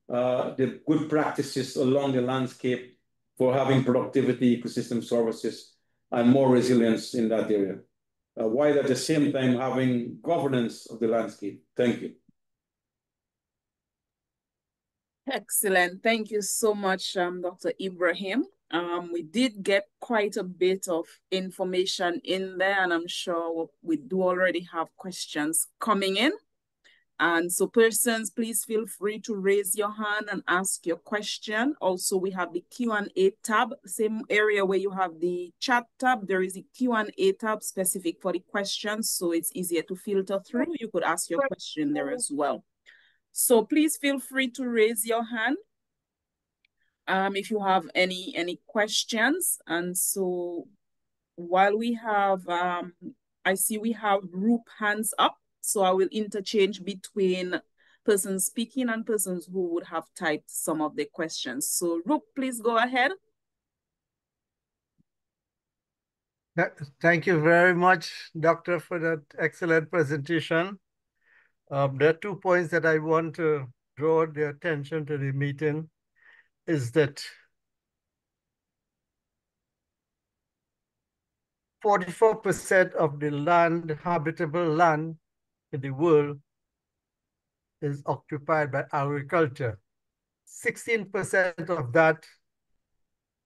the good practices along the landscape for having productivity, ecosystem services, and more resilience in that area, while at the same time having governance of the landscape. Thank you. Excellent. Thank you so much, Dr. Ibrahim. We did get quite a bit of information in there, and I'm sure we do already have questions coming in. And so persons, please feel free to raise your hand and ask your question. Also, we have the Q&A tab, same area where you have the chat tab. There is a Q&A tab specific for the questions, so it's easier to filter through. You could ask your question there as well. So please feel free to raise your hand if you have any questions. And so while we have, I see we have group hands up. So I will interchange between persons speaking and persons who would have typed some of the questions. So Rook, please go ahead. Thank you very much, Doctor, for that excellent presentation. There are 2 points that I want to draw the attention to the meeting is that 44% of the land, habitable land in the world is occupied by agriculture. 16% of that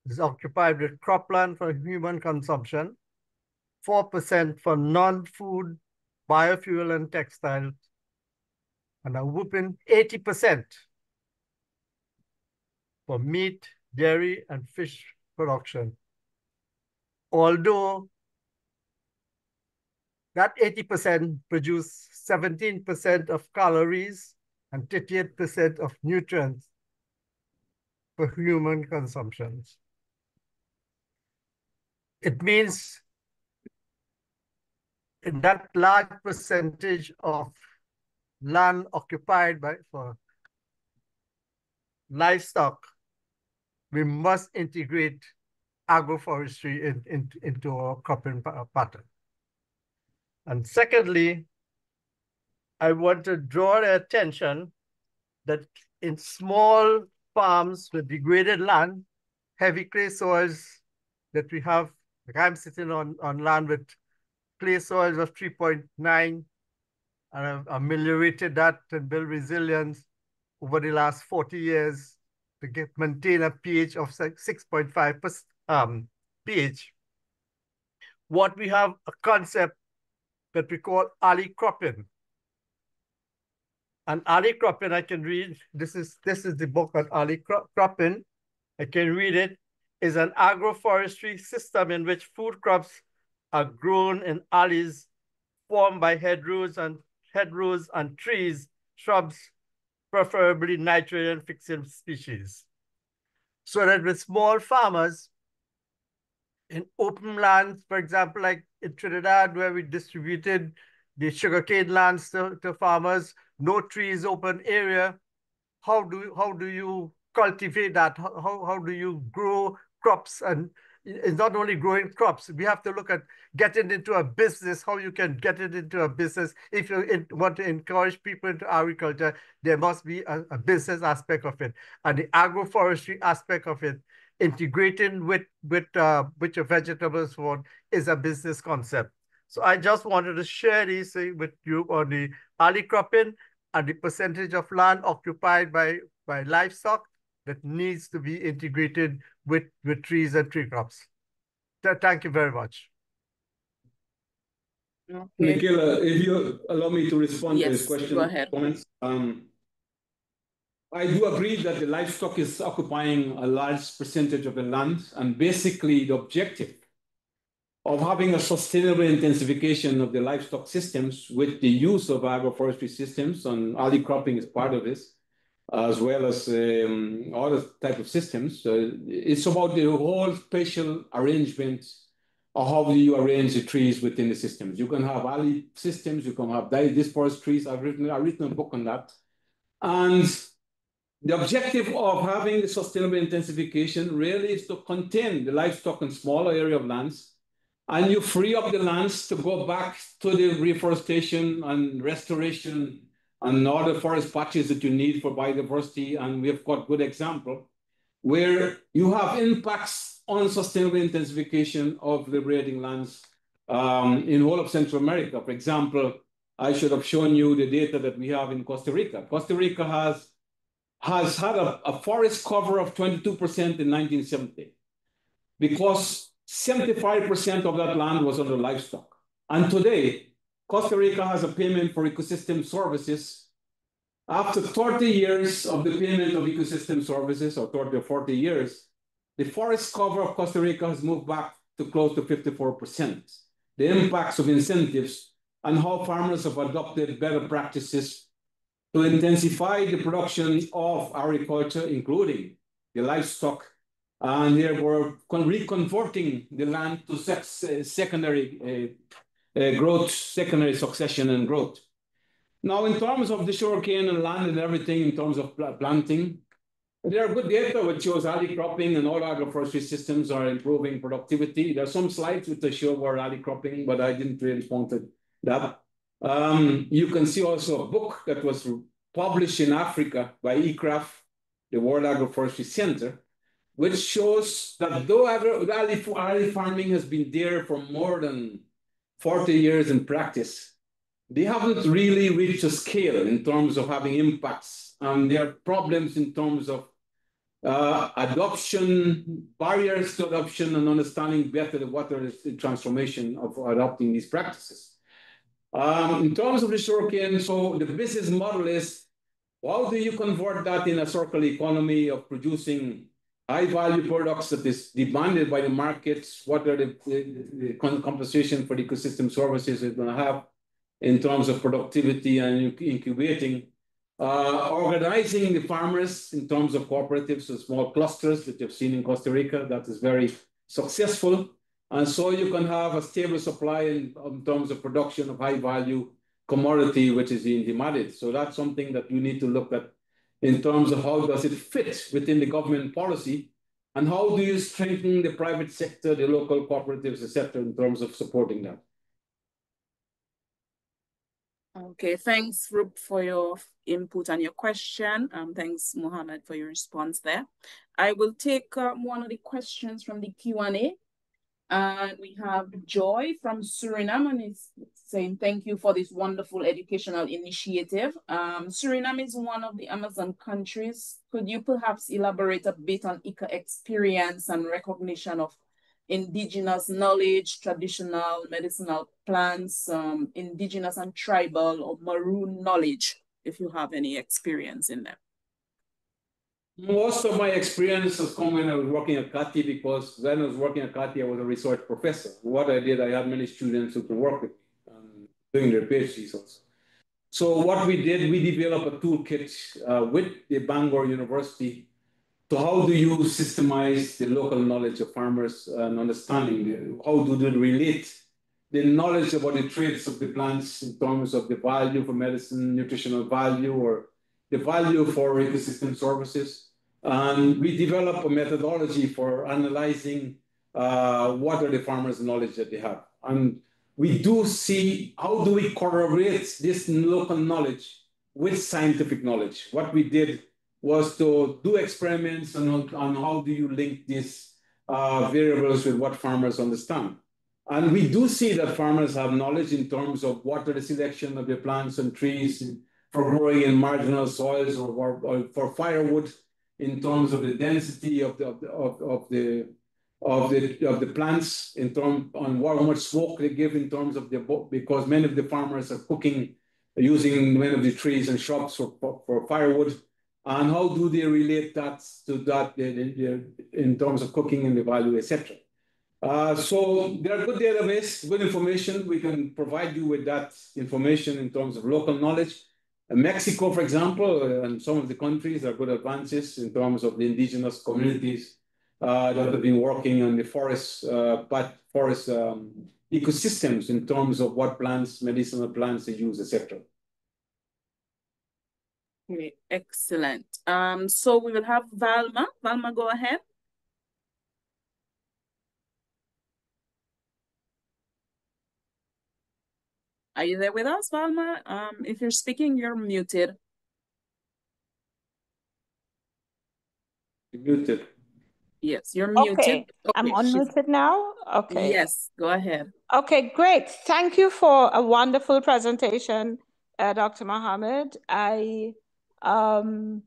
is occupied with cropland for human consumption, 4% for non-food, biofuel and textiles, and a whooping 80% for meat, dairy, and fish production. Although that 80% produce 17% of calories and 38% of nutrients for human consumption. It means in that large percentage of land occupied for livestock, we must integrate agroforestry into our cropping pattern. And secondly, I want to draw the attention that in small farms with degraded land, heavy clay soils that we have, like I'm sitting on land with clay soils of 3.9, and I've ameliorated that and built resilience over the last 40 years. maintain a pH of 6.5 pH. What we have a concept that we call alley cropping. And alley cropping, I can read, this is the book on alley cropping. I can read it. Is an agroforestry system in which food crops are grown in alleys formed by hedgerows and trees, shrubs, preferably nitrogen-fixing species. So that with small farmers in open lands, for example, like in Trinidad, where we distributed the sugarcane lands to farmers, no trees, open area, how do you cultivate that? How do you grow crops? And it's not only growing crops. We have to look at getting into a business, how you can get it into a business. If you want to encourage people into agriculture, there must be a business aspect of it. And the agroforestry aspect of it, integrating with your vegetables one is a business concept. So I just wanted to share this with you on the alley cropping and the percentage of land occupied by livestock that needs to be integrated with trees and tree crops. Thank you very much. Okay. Michaela, if you allow me to respond to this question. Go ahead. Comments. I do agree that the livestock is occupying a large percentage of the land, and basically the objective of having a sustainable intensification of the livestock systems with the use of agroforestry systems, and alley cropping is part of this, as well as other type of systems. It's about the whole spatial arrangement of how do you arrange the trees within the systems. You can have alley systems, you can have dispersed trees. I've written a book on that. And the objective of having the sustainable intensification really is to contain the livestock in smaller area of lands, and you free up the lands to go back to the reforestation and restoration and other forest patches that you need for biodiversity. And we have got good example where you have impacts on sustainable intensification of liberating lands in whole of Central America. For example, I should have shown you the data that we have in Costa Rica. Costa Rica has had a forest cover of 22% in 1970 because 75% of that land was under livestock. And today, Costa Rica has a payment for ecosystem services. After 30 years of the payment of ecosystem services, or 30 or 40 years, the forest cover of Costa Rica has moved back to close to 54%. The impacts of incentives and how farmers have adopted better practices to intensify the production of agriculture, including the livestock, and they were reconverting the land to secondary growth, secondary succession and growth. Now, in terms of the sugarcane and land and everything, in terms of planting, there are good data which shows alley cropping and all agroforestry systems are improving productivity. There are some slides which I show were alley cropping, but I didn't really point at that. You can see also a book that was published in Africa by CCRAF, the World Agroforestry Center, which shows that though alley farming has been there for more than 40 years in practice, they haven't really reached a scale in terms of having impacts. There are problems in terms of adoption, barriers to adoption, and understanding better what is the transformation of adopting these practices. In terms of the sugarcane, so the business model is, how do you convert that in a circular economy of producing high-value products that is demanded by the markets? What are the compensation for the ecosystem services it's going to have in terms of productivity and incubating? Organizing the farmers in terms of cooperatives and small clusters that you've seen in Costa Rica, that is very successful. And so you can have a stable supply in terms of production of high-value commodity, which is in demand. So that's something that you need to look at in terms of how does it fit within the government policy, and how do you strengthen the private sector, the local cooperatives, etc., in terms of supporting that. Okay, thanks, Rup, for your input and your question. Thanks, Mohammed, for your response there. I will take one of the questions from the Q&A. And we have Joy from Suriname, and it's saying thank you for this wonderful educational initiative. Suriname is one of the Amazon countries. Could you perhaps elaborate a bit on IICA experience and recognition of indigenous knowledge, traditional medicinal plants, indigenous and tribal or maroon knowledge, if you have any experience in them? Most of my experience has come when I was working at CATI, because when I was working at CATI, I was a research professor. What I did, I had many students who could work with me doing their PhDs also. So what we did, we developed a toolkit with the Bangor University. So how do you systemize the local knowledge of farmers and understanding? How do they relate the knowledge about the traits of the plants in terms of the value for medicine, nutritional value, or the value for ecosystem services? And we develop a methodology for analyzing what are the farmers' knowledge that they have. And we do see how do we correlate this local knowledge with scientific knowledge. What we did was to do experiments on how do you link these variables with what farmers understand. And we do see that farmers have knowledge in terms of what are the selection of the plants and trees for growing in marginal soils, or for firewood, in terms of the density of the plants, in terms on how much smoke they give in terms of because many of the farmers are cooking using many of the trees and shrubs for firewood, and how do they relate that to that in terms of cooking and the value, etc. So there are good database, good information. We can provide you with that information in terms of local knowledge. Mexico, for example, and some of the countries are good advances in terms of the indigenous communities that have been working on the forest ecosystems in terms of what plants, medicinal plants they use, etc. Okay, excellent. So we will have Valma. Valma, go ahead. Are you there with us, Valma? If you're speaking, you're muted. You're muted. Yes, you're muted. Okay, I'm unmuted now? Okay. Yes, go ahead. Okay, great. Thank you for a wonderful presentation, Dr. Mohammed. I am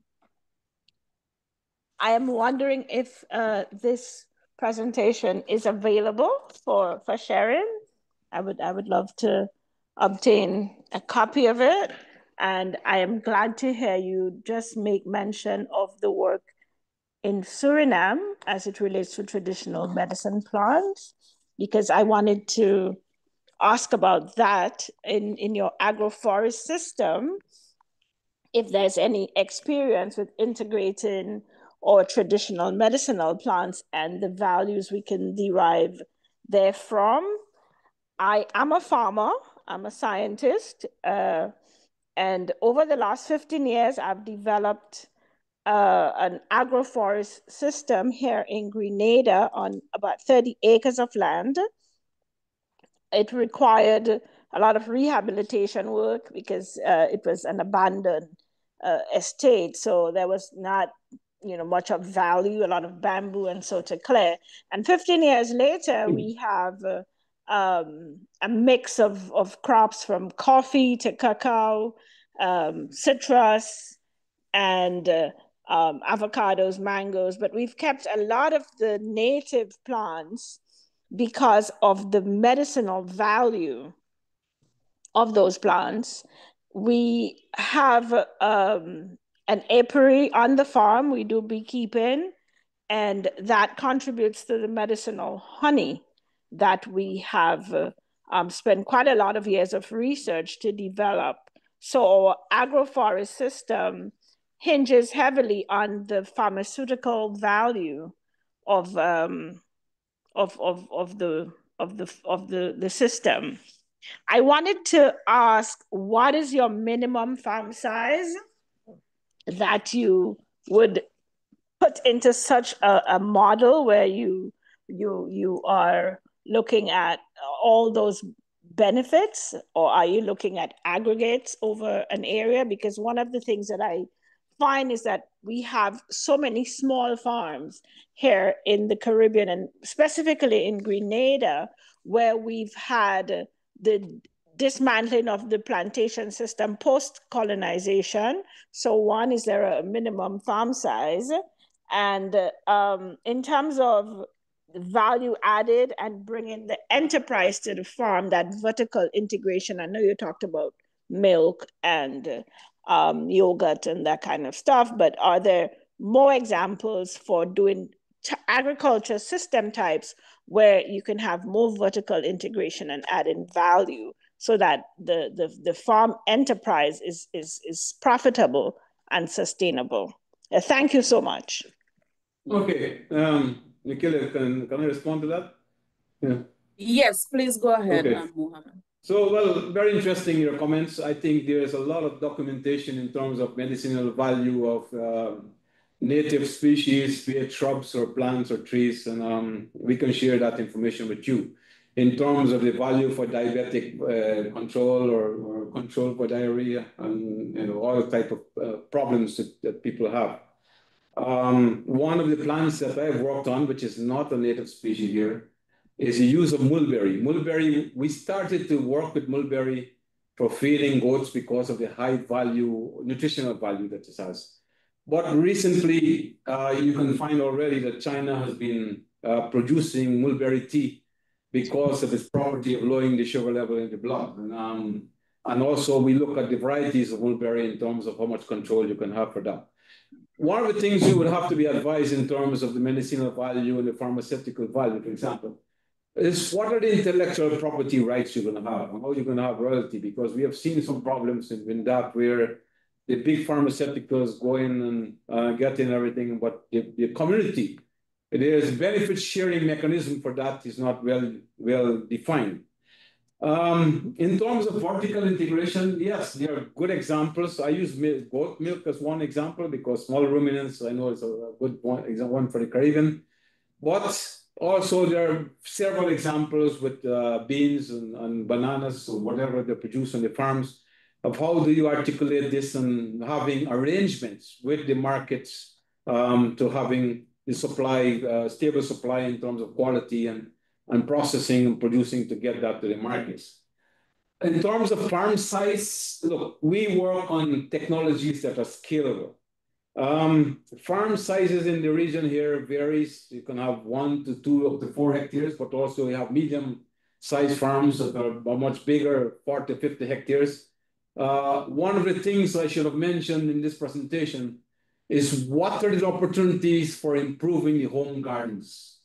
wondering if this presentation is available for sharing. I would love to obtain a copy of it. And I am glad to hear you just make mention of the work in Suriname as it relates to traditional medicine plants, because I wanted to ask about that in your agroforest system, if there's any experience with integrating or traditional medicinal plants and the values we can derive therefrom. I am a farmer, I'm a scientist, and over the last 15 years, I've developed an agroforest system here in Grenada on about 30 acres of land. It required a lot of rehabilitation work because it was an abandoned estate. So there was not, much of value, a lot of bamboo and so to clear. And 15 years later, we have a mix of crops from coffee to cacao, citrus, and avocados, mangoes, but we've kept a lot of the native plants because of the medicinal value of those plants. We have an apiary on the farm. We do beekeeping, and that contributes to the medicinal honey that we have spent quite a lot of years of research to develop. So our agroforest system hinges heavily on the pharmaceutical value of the system. I wanted to ask, what is your minimum farm size that you would put into such a model where you are looking at all those benefits, or are you looking at aggregates over an area? Because one of the things that I find is that we have so many small farms here in the Caribbean, and specifically in Grenada, where we've had the dismantling of the plantation system post-colonization. So one, is there a minimum farm size? And in terms of value added and bringing the enterprise to the farm, that vertical integration, I know you talked about milk and yogurt and that kind of stuff, but are there more examples for doing agriculture system types where you can have more vertical integration and adding value so that the farm enterprise is profitable and sustainable? Thank you so much. Okay, Nikhil, can I respond to that? Yeah. Yes, please go ahead, Okay. Mohammed. So, well, very interesting, your comments. I think there's a lot of documentation in terms of medicinal value of native species, be it shrubs or plants or trees, and we can share that information with you in terms of the value for diabetic control or control for diarrhea and all type of problems that people have. One of the plants that I've worked on, which is not a native species here, is the use of mulberry. Mulberry, we started to work with mulberry for feeding goats because of the high value, nutritional value that it has. But recently, you can find already that China has been producing mulberry tea because of its property of lowering the sugar level in the blood. And also we look at the varieties of mulberry in terms of how much control you can have for that. One of the things you would have to be advised in terms of the medicinal value and the pharmaceutical value, for example, is what are the intellectual property rights you're going to have and how you're going to have royalty, because we have seen some problems in that where the big pharmaceuticals go in and get in everything, but the community, there's benefit sharing mechanism for that is not well defined. In terms of vertical integration, yes, there are good examples. I use goat milk as one example because small ruminants, I know is a good one for the Caribbean. But also there are several examples with beans and bananas or whatever they produce on the farms of how do you articulate this and having arrangements with the markets to having the supply, stable supply in terms of quality and processing and producing to get that to the markets. In terms of farm size, look, we work on technologies that are scalable. Farm sizes in the region here varies. You can have 1 to 2 up to 4 hectares, but also you have medium-sized farms that are much bigger, 40 to 50 hectares. One of the things I should have mentioned in this presentation is what are the opportunities for improving the home gardens.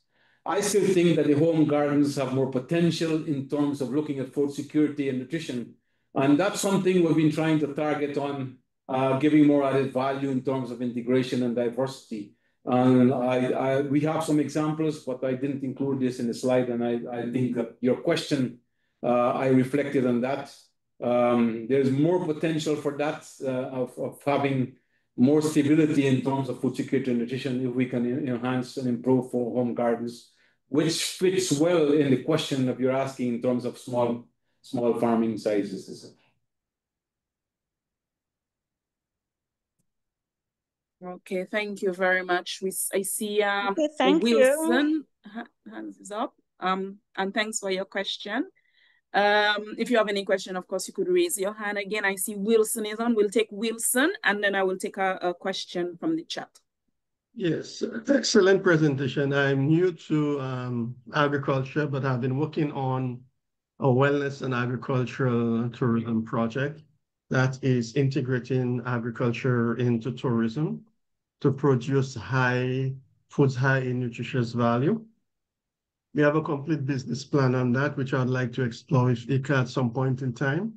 I still think that the home gardens have more potential in terms of looking at food security and nutrition. And that's something we've been trying to target on giving more added value in terms of integration and diversity. And we have some examples, but I didn't include this in the slide. And I think that your question, I reflected on that. There's more potential for that of having more stability in terms of food security and nutrition if we can enhance and improve for home gardens, which fits well in the question that you're asking in terms of small farming sizes. Okay, thank you very much. I see Okay, thank Wilson hands is up. And thanks for your question. If you have any question, of course, you could raise your hand again. I see Wilson is on. We'll take Wilson, and then I will take a question from the chat. Yes, excellent presentation. I'm new to agriculture, but I've been working on a wellness and agricultural tourism project that is integrating agriculture into tourism to produce foods high in nutritious value. We have a complete business plan on that, which I'd like to explore with IICA at some point in time.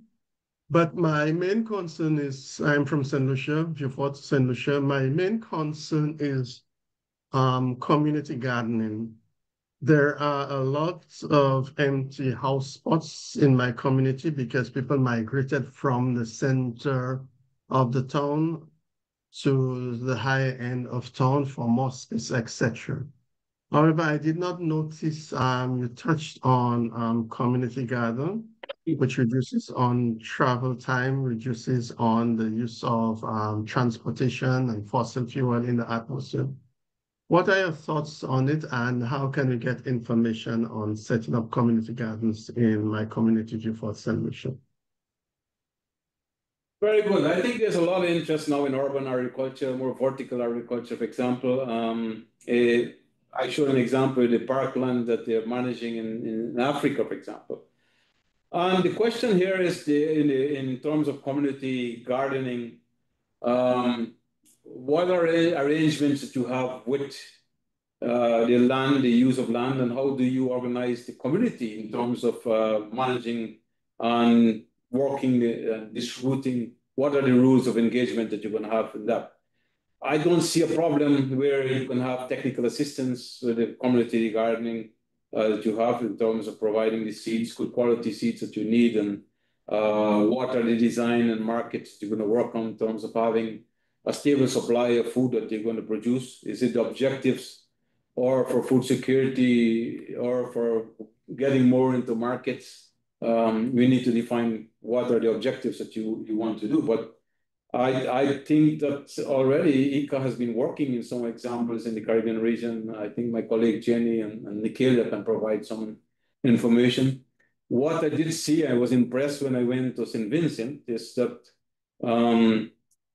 But my main concern is, I'm from St. Lucia, Beaufort, St. Lucia. My main concern is community gardening. There are a lot of empty house spots in my community because people migrated from the center of the town to the higher end of town for mosques, etc. However, I did not notice you touched on community garden. which reduces on travel time, reduces on the use of transportation and fossil fuel in the atmosphere. What are your thoughts on it, and how can we get information on setting up community gardens in my community before celebration? Very good. I think there's a lot of interest now in urban agriculture, more vertical agriculture, for example. I showed an example of the parkland that they're managing in Africa, for example. And the question here is in terms of community gardening, what are the arrangements that you have with the land, the use of land, and how do you organize the community in terms of managing and working, distributing? What are the rules of engagement that you're going to have in that? I don't see a problem where you can have technical assistance with the community gardening that you have in terms of providing the seeds, good quality seeds that you need, and what are the design and markets you're going to work on in terms of having a stable supply of food that you're going to produce. Is it the objectives or for food security or for getting more into markets? We need to define what are the objectives that you want to do. But I think that already IICA has been working in some examples in the Caribbean region. I think my colleague Jenny and Nikhil can provide some information. What I did see, I was impressed when I went to St. Vincent, is that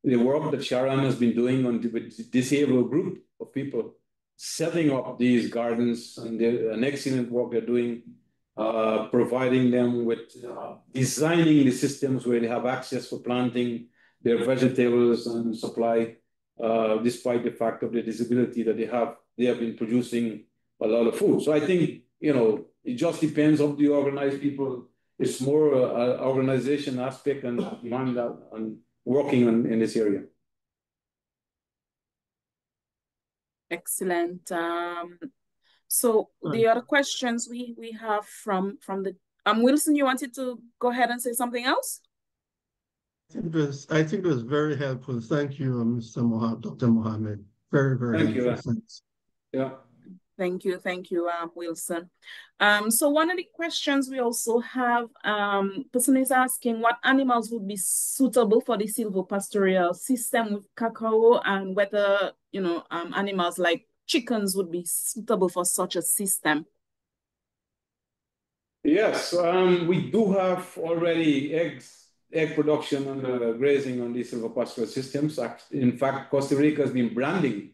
the work that Sharon has been doing with the disabled group of people, setting up these gardens, and an excellent work they're doing, providing them with designing the systems where they have access for planting their vegetables and supply, despite the fact of the disability that they have been producing a lot of food. So I think, it just depends on the organized people. It's more organization aspect and working in this area. Excellent. So the other questions we have from the Wilson, you wanted to go ahead and say something else? I think it was very helpful. Thank you, Mr. Dr. Mohammed. Very, very helpful. You. Thanks. Yeah. Thank you, Wilson. So one of the questions we also have, person is asking what animals would be suitable for the silvopastoral system with cacao, and whether animals like chickens would be suitable for such a system. Yes, we do have already egg production and grazing on these silvopastoral systems. In fact, Costa Rica has been branding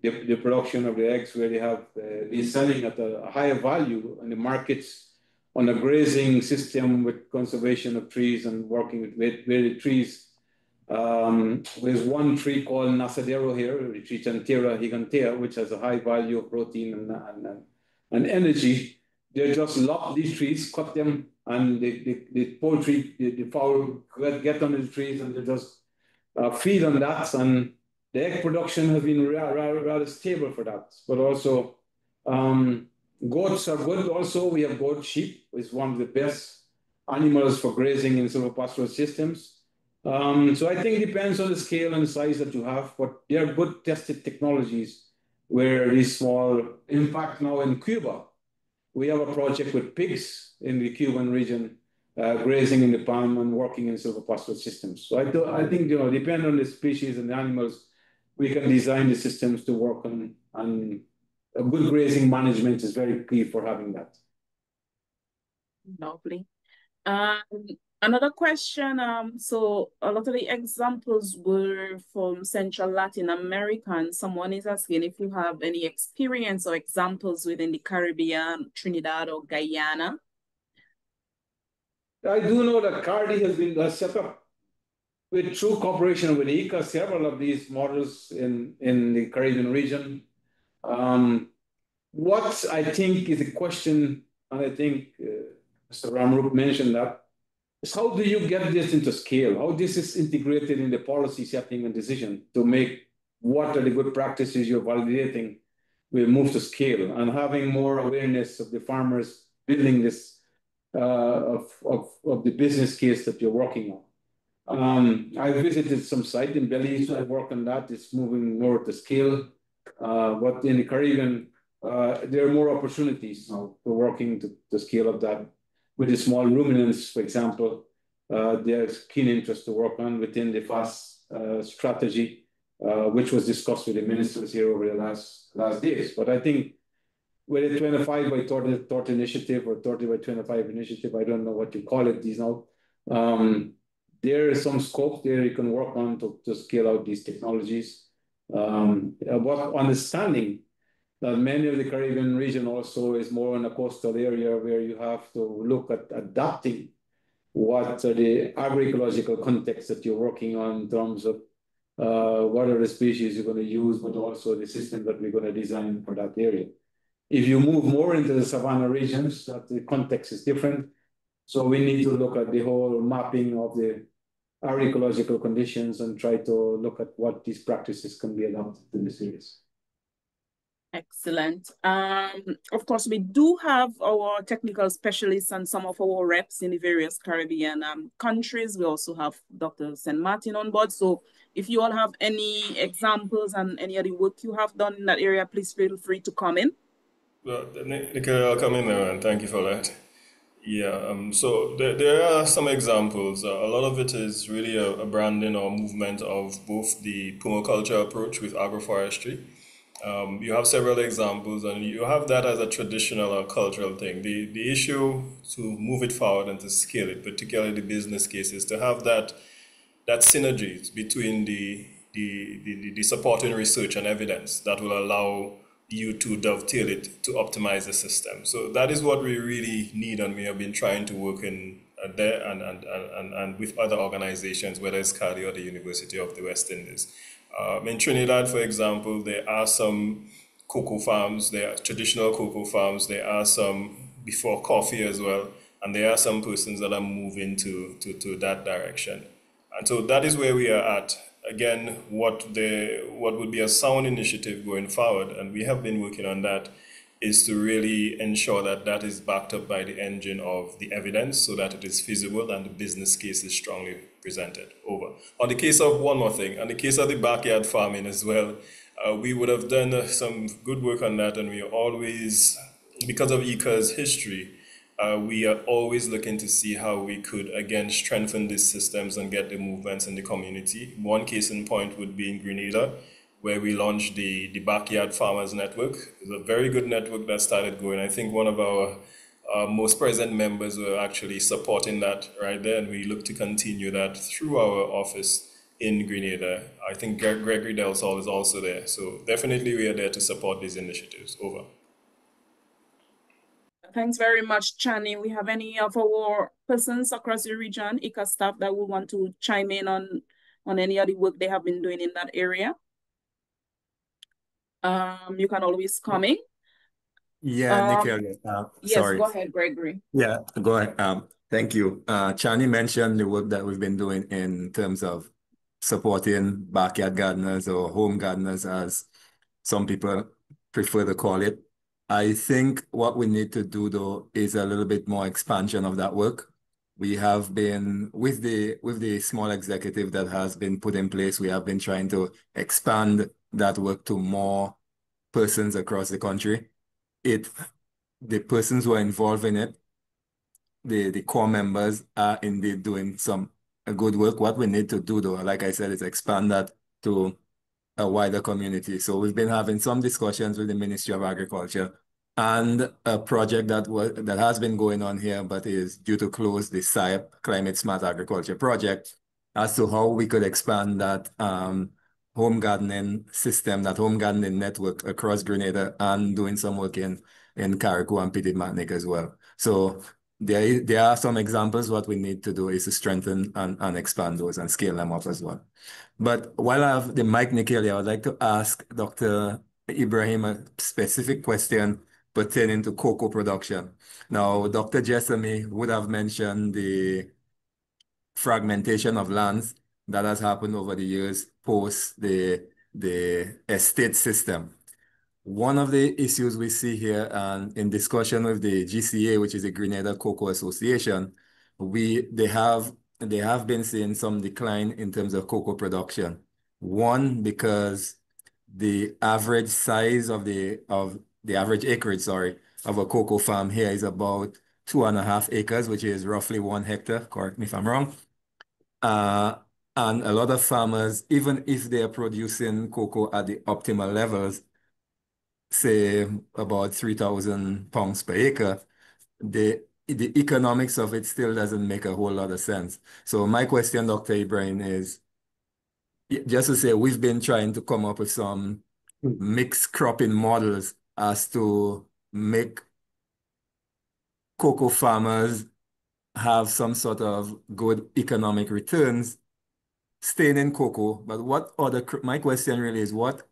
the production of the eggs, where they have been selling at a higher value in the markets on a grazing system with conservation of trees and working with various trees. There's one tree called Nasadero here, Trichantera gigantea, which has a high value of protein and energy. They just lop these trees, cut them, and the poultry, the fowl get on the trees, and they just feed on that. And the egg production has been rather stable for that. But also, goats are good. Also, we have goat sheep, which is one of the best animals for grazing in silvopastoral systems. So I think it depends on the scale and size that you have, but they are good tested technologies where these small, in fact, now in Cuba, we have a project with pigs in the Cuban region, grazing in the palm and working in silvopastoral systems. So I think, depending on the species and the animals, we can design the systems to work on, and a good grazing management is very key for having that. Lovely. Another question, so a lot of the examples were from Central Latin America, and someone is asking if you have any experience or examples within the Caribbean, Trinidad or Guyana. I do know that CARDI has been set up with true cooperation with IICA, several of these models in the Caribbean region. What I think is a question, and I think Mr. Ramrup mentioned that, is how do you get this into scale? How this is integrated in the policy setting and decision to make what are the good practices you're validating will move to scale, and having more awareness of the farmers building this of the business case that you're working on. I visited some site in Belize. I work on that. It's moving more to scale. But in the Caribbean, there are more opportunities now for working to scale up that. with the small ruminants, for example, there's keen interest to work on within the FAST strategy, which was discussed with the ministers here over the last days. But I think with the 25 by 30 initiative or 30 by 25 initiative, I don't know what you call it these now. There is some scope there you can work on to scale out these technologies. About understanding that many of the Caribbean region also is more in a coastal area where you have to look at adapting what are the agroecological context that you're working on in terms of what are the species you're going to use, but also the system that we're going to design for that area. If you move more into the savanna regions, that the context is different. So we need to look at the whole mapping of the agroecological conditions and try to look at what these practices can be adapted to this areas. Excellent. Of course, we do have our technical specialists and some of our reps in the various Caribbean countries. We also have Dr. St. Martin on board. So if you all have any examples and any other work you have done in that area, please feel free to come in. Well, Nicola, I'll come in now, and thank you for that. Yeah, so there are some examples. A lot of it is really a branding or movement of both the permaculture approach with agroforestry. You have several examples, and you have that as a traditional or cultural thing. The issue to move it forward and to scale it, particularly the business cases, to have that synergies between the supporting research and evidence that will allow you to dovetail it to optimize the system. So that is what we really need, and we have been trying to work in there and with other organizations, whether it's CADI or the University of the West Indies. In Trinidad, for example, there are some cocoa farms, there are traditional cocoa farms, there are some before coffee as well, and there are some persons that are moving to that direction. And so that is where we are at. Again, what would be a sound initiative going forward, and we have been working on that, is to really ensure that that is backed up by the engine of the evidence so that it is feasible and the business case is strongly presented. Over. On the case of one more thing, on the case of the backyard farming as well, we would have done some good work on that, and we are always, because of IICA's history, we are always looking to see how we could, again, strengthen these systems and get the movements in the community. One case in point would be in Grenada, where we launched the Backyard Farmers Network. It's a very good network that started going. I think one of our most present members were actually supporting that right there, and we look to continue that through our office in Grenada. I think Gregory Del Sol is also there. So definitely we are there to support these initiatives. Over. Thanks very much, Chani. We have any of our persons across the region, IICA staff, that would want to chime in on any of the work they have been doing in that area? You can always come in. Yeah, Nicola, yes, sorry. Go ahead, Gregory. Yeah, go ahead. Thank you. Chani mentioned the work that we've been doing in terms of supporting backyard gardeners or home gardeners, as some people prefer to call it. I think what we need to do, though, is a little bit more expansion of that work. We have been, with the small executive that has been put in place, we have been trying to expand that work to more persons across the country. The persons who are involved in it, the core members, are indeed doing some good work. What we need to do, though, like I said, is expand that to a wider community. So we've been having some discussions with the Ministry of Agriculture, and a project that has been going on here but is due to close, the SIAP, Climate Smart Agriculture Project, as to how we could expand that home gardening system, that home gardening network across Grenada, and doing some work in Carriacou and Petit Martinique as well. So there are some examples. What we need to do is to strengthen and expand those and scale them up as well. But while I have the mic, Nicola, I would like to ask Dr. Ibrahim a specific question pertaining to cocoa production. Now, Dr. Jessamy would have mentioned the fragmentation of lands that has happened over the years post the estate system. One of the issues we see here, and in discussion with the GCA, which is the Grenada Cocoa Association, they have been seeing some decline in terms of cocoa production. One, because the average size of the average acreage, of a cocoa farm here is about 2.5 acres, which is roughly 1 hectare, correct me if I'm wrong. And a lot of farmers, even if they are producing cocoa at the optimal levels, say about 3,000 pounds per acre, the economics of it still doesn't make a whole lot of sense. So my question, Dr. Ibrahim, is just to say we've been trying to come up with some mixed cropping models as to make cocoa farmers have some sort of good economic returns staying in cocoa. But my question really is, what,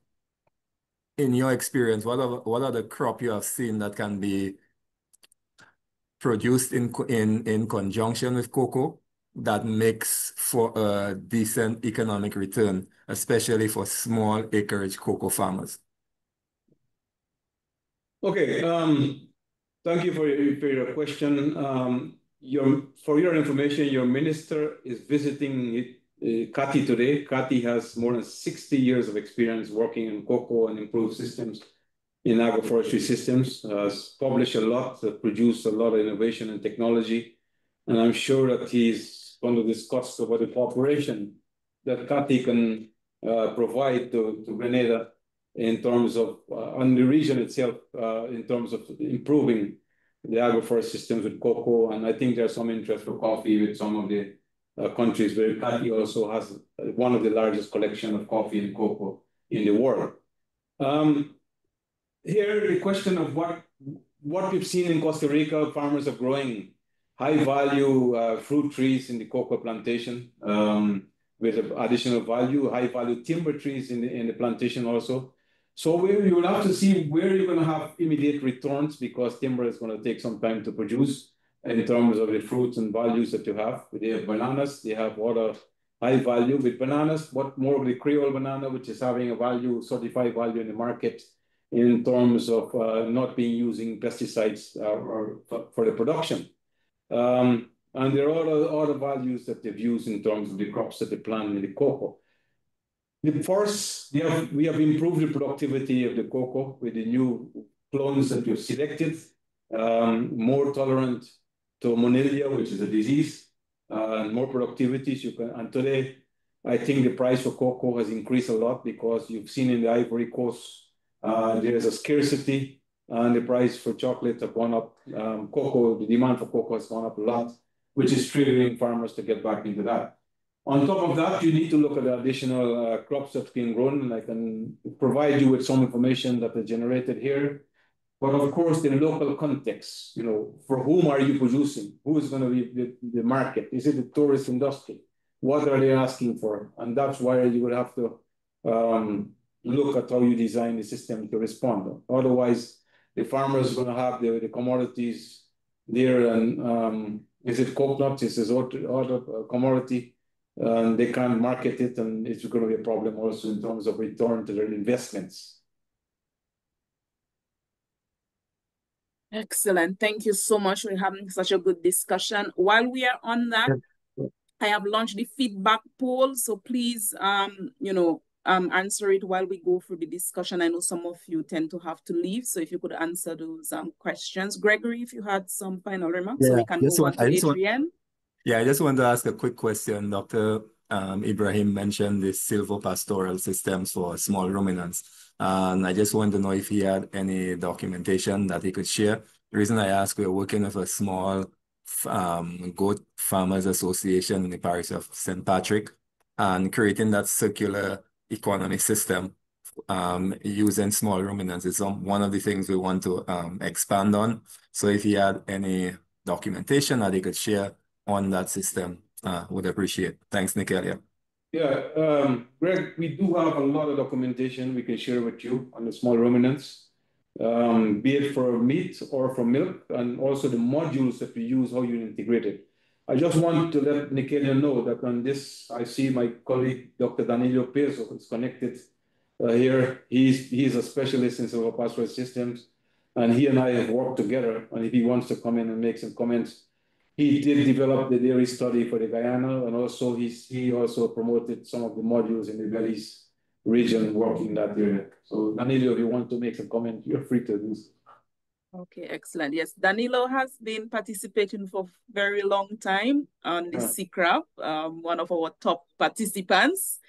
in your experience, what are the crop you have seen that can be produced in conjunction with cocoa that makes for a decent economic return, especially for small acreage cocoa farmers? Okay, thank you for your question. For your information, your minister is visiting Kati today. Kati has more than 60 years of experience working in cocoa and improved systems in agroforestry systems, has published a lot, produced a lot of innovation and technology. And I'm sure that he's going to discuss about the cooperation that Kati can provide to Grenada in terms of, on the region itself, in terms of improving the agroforest systems with cocoa. And I think there's some interest for coffee with some of the countries where Kati also has one of the largest collection of coffee and cocoa in the world. Here, the question of what we've seen in Costa Rica, farmers are growing high-value fruit trees in the cocoa plantation with additional value, high-value timber trees in the plantation also. So you will have to see where you're going to have immediate returns, because timber is going to take some time to produce in terms of the fruits and values that you have. They have bananas, they have other high value with bananas, but more of the Creole banana, which is having a value, certified value in the market, in terms of not being using pesticides for the production. And there are other values that they've used in terms of the crops that they plant in the cocoa. The forests, we have improved the productivity of the cocoa with the new clones that we've selected, more tolerant to Monillia, which is a disease, and more productivities. And today, I think the price for cocoa has increased a lot, because you've seen in the Ivory Coast, there is a scarcity, and the price for chocolate have gone up. The demand for cocoa has gone up a lot, which is triggering farmers to get back into that. On top of that, you need to look at the additional crops that have been grown, and I can provide you with some information that is generated here. But of course, the local context, for whom are you producing? Who is going to be the market? Is it the tourist industry? What are they asking for? And that's why you will have to look at how you design the system to respond. Otherwise, the farmer is going to have the commodities there, and is it coconut? Is it other commodity? And they can't market it, and it's going to be a problem also in terms of return to their investments. Excellent. Thank you so much for having such a good discussion. While we are on that, I have launched the feedback poll, so please, answer it while we go through the discussion. I know some of you tend to have to leave, so if you could answer those questions. Gregory, if you had some final remarks, so we can move on to Adrian. I just want to ask a quick question. Dr. Ibrahim mentioned the silvopastoral systems for small ruminants. And I just want to know if he had any documentation that he could share. The reason I ask, we're working with a small goat farmers association in the parish of St. Patrick, and creating that circular economy system using small ruminants is one of the things we want to expand on. So if he had any documentation that he could share on that system, would appreciate. Thanks, Nikelia. Yeah, Greg, we do have a lot of documentation we can share with you on the small ruminants, be it for meat or for milk, and also the modules that we use, how you integrate it. I just want to let Nikelia know that on this, I see my colleague, Dr. Danilo Peso, who's connected here. He's a specialist in silvopastoral systems, and he and I have worked together. And if he wants to come in and make some comments, he did develop the dairy study for the Guyana, and also he also promoted some of the modules in the Belize region working in that area. So Danilo, if you want to make a comment, you're free to do so. Okay, excellent. Yes, Danilo has been participating for a very long time on the CCRAF, one of our top participants.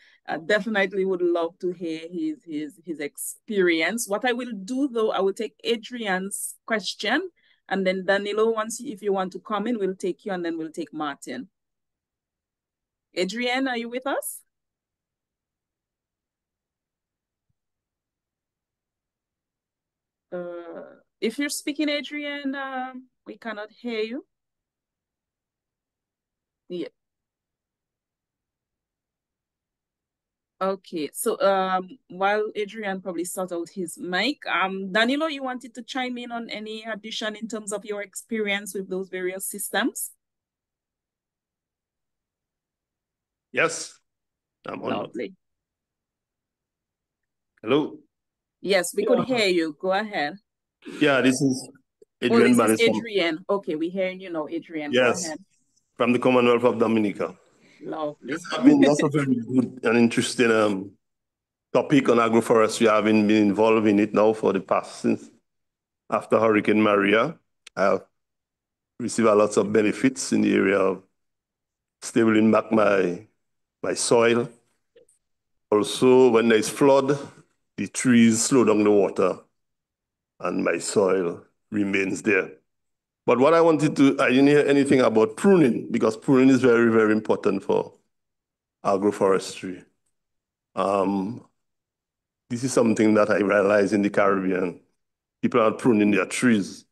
Definitely would love to hear his experience. What I will do though, I will take Adrian's question, and then Danilo, if you want to come in, we'll take you, and then we'll take Martin. Adrian, are you with us? If you're speaking, Adrian, we cannot hear you. Yeah. Okay, so while Adrian probably sort out his mic, Danilo, you wanted to chime in on any addition in terms of your experience with those various systems? Yes, I'm on. Lovely. Hello? Yes, we could hear you. Go ahead. Yeah, this is Adrian. Oh, this is Adrian. Okay, we're hearing you now, Adrian. Yes, go ahead. From the Commonwealth of Dominica. Lovely. I mean, that's a very good and interesting topic on agroforestry. I've been involved in it now for the past, since after Hurricane Maria. I've received a lot of benefits in the area of stabilizing back my soil. Also, when there's flood, the trees slow down the water and my soil remains there. But what I didn't hear anything about pruning, because pruning is very, very important for agroforestry. This is something that I realize in the Caribbean. People are pruning their trees.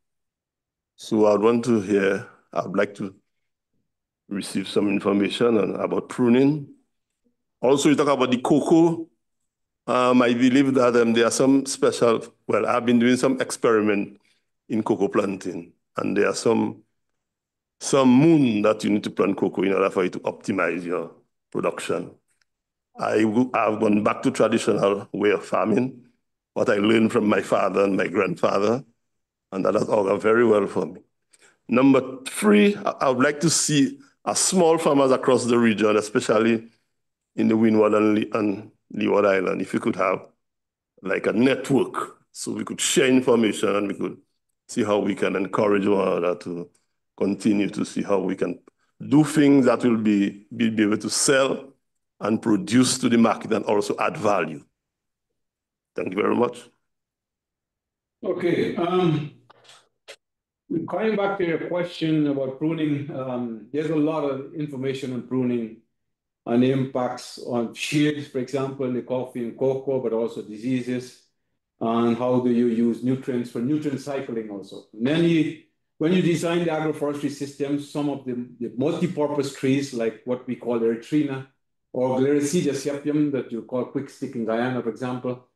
So I'd like to receive some information about pruning. Also, you talk about the cocoa. I believe that there are some I've been doing some experiment in cocoa planting, and there are some moon that you need to plant cocoa in order for you to optimize your production. I've gone back to traditional way of farming, what I learned from my father and my grandfather, and that has all gone very well for me. Number 3, I would like to see small farmers across the region, especially in the Windward and Leeward Island, if you could have like a network, so we could share information and we could see how we can encourage one another to continue to see how we can do things that will be able to sell and produce to the market and also add value. Thank you very much. Okay. Coming back to your question about pruning, there's a lot of information on pruning and the impacts on shade, for example, in the coffee and cocoa, but also diseases, and how do you use nutrients for nutrient cycling also. When you design the agroforestry systems, some of the multi-purpose trees, like what we call erythrina or Gliricidia sepium that you call quick stick in Guyana, for example,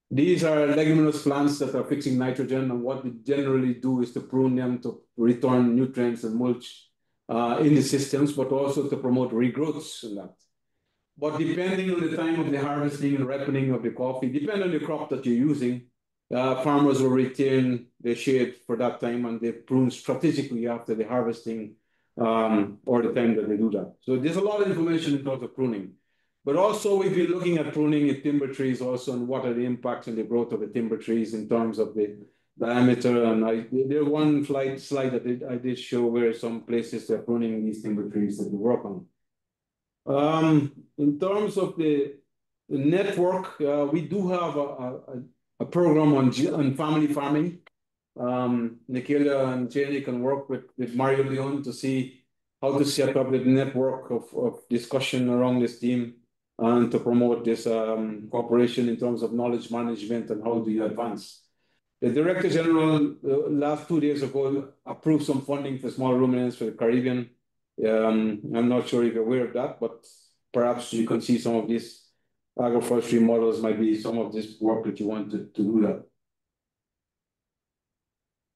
these are leguminous plants that are fixing nitrogen, and what we generally do is to prune them to return nutrients and mulch in the systems, but also to promote regrowths in that. But depending on the time of the harvesting and ripening of the coffee, depending on the crop that you're using, farmers will retain the shade for that time, and they prune strategically after the harvesting or the time that they do that. So there's a lot of information in terms of pruning. But also we've been looking at pruning in timber trees also, and what are the impacts on the growth of the timber trees in terms of the diameter. And there's one slide that I did show where some places they're pruning these timber trees that we work on. In terms of the network, we do have a program on family farming. Nikhila and Jenny can work with Mario Leon to see how to set up the network of discussion around this team and to promote this cooperation in terms of knowledge management and how do you advance. The Director General last 2 days ago approved some funding for small ruminants for the Caribbean. I'm not sure if you're aware of that, but perhaps you can see some of these agroforestry models might be some of this work that you want to do that.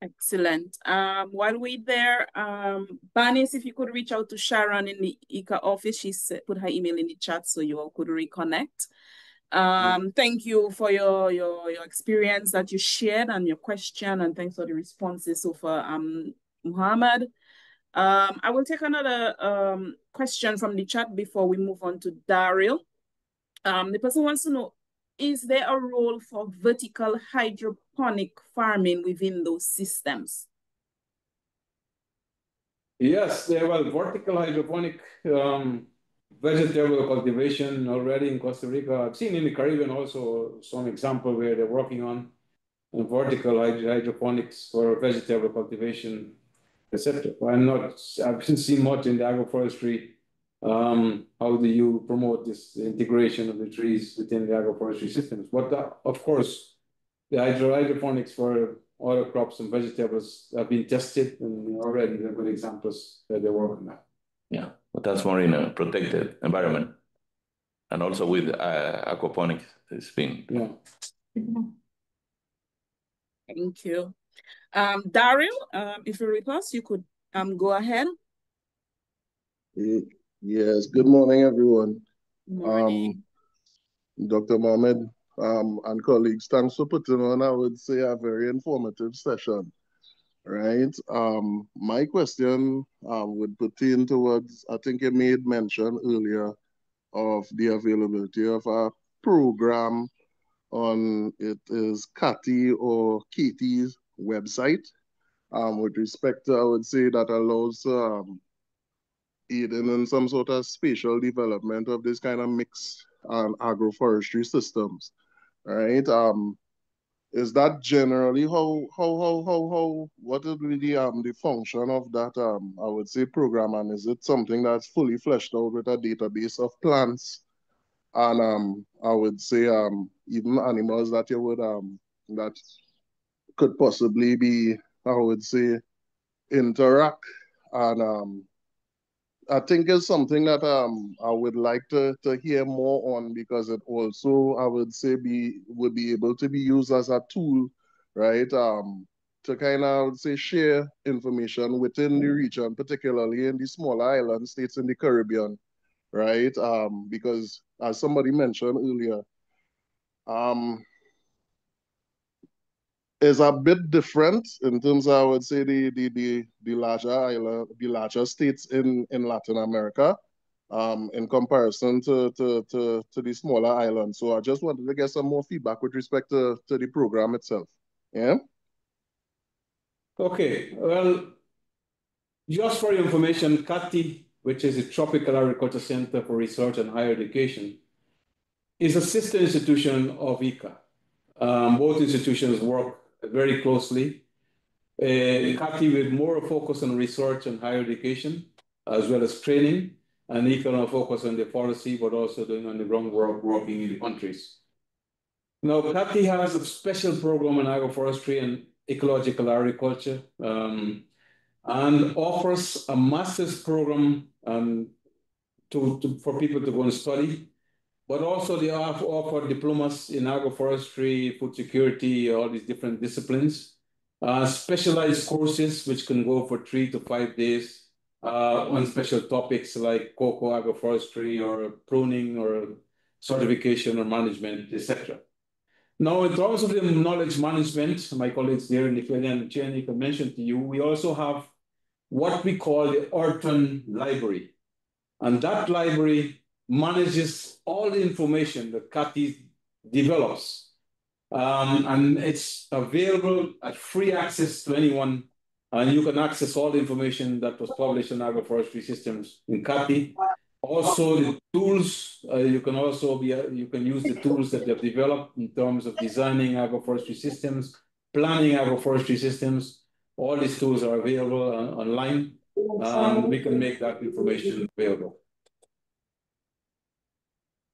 Excellent. While we're there, Banis, if you could reach out to Sharon in the IICA office, she put her email in the chat so you all could reconnect. Thank you for your experience that you shared and your question, and thanks for the responses so far, Muhammad. I will take another question from the chat before we move on to Daryl. The person wants to know, is there a role for vertical hydroponics hydroponic farming within those systems? Yes, there was vertical hydroponic vegetable cultivation already in Costa Rica. I've seen in the Caribbean also some example where they're working on vertical hydroponics for vegetable cultivation, etc. I haven't seen much in the agroforestry. How do you promote this integration of the trees within the agroforestry systems? But of course, the hydroponics for other crops and vegetables have been tested, and already there are good examples that they're working on. Yeah, but that's more in a protected environment, and also with aquaponics, it's been. Yeah. Thank you. Daryl, if you're with us, you could go ahead. Yes, good morning, everyone. Morning. Dr. Mohammed and colleagues, thanks for putting on, I would say, a very informative session, right? My question would pertain towards, I think you made mention earlier of the availability of a program on, it is CATI or Katie's website, with respect to, I would say, that allows aiding in some sort of spatial development of this kind of mixed agroforestry systems, right? Is that generally what would be the function of that, I would say, program? And is it something that's fully fleshed out with a database of plants and I would say even animals that you would that could possibly be, I would say, interact, and I think it's something that I would like to hear more on, because it also, I would say, would be able to be used as a tool, right? To kind of, I would say, share information within the region, particularly in the smaller island states in the Caribbean, right? Because as somebody mentioned earlier, is a bit different in terms of, I would say, the larger island, the larger states in Latin America, in comparison to the smaller islands. So I just wanted to get some more feedback with respect to the program itself. Yeah. Okay. Well, just for your information, CATI, which is a Tropical Agriculture Center for Research and Higher Education, is a sister institution of IICA. Both institutions work very closely. CATI with more focus on research and higher education, as well as training, and IICA focus on the policy, but also doing on the ground work, working in the countries. Now, CATI has a special program in agroforestry and ecological agriculture, and offers a master's program for people to go and study. But also they offer diplomas in agroforestry, food security, all these different disciplines. Specialized courses, which can go for 3 to 5 days on special topics like cocoa agroforestry or pruning or certification or management, etc. Now, in terms of the knowledge management, my colleagues here in Lithuania and China can mention to you, we also have what we call the Orton Library. And that library manages all the information that CATI develops. And it's available at free access to anyone. And you can access all the information that was published in agroforestry systems in CATI. Also, the tools, you can use the tools that they've developed in terms of designing agroforestry systems, planning agroforestry systems. All these tools are available online, and we can make that information available.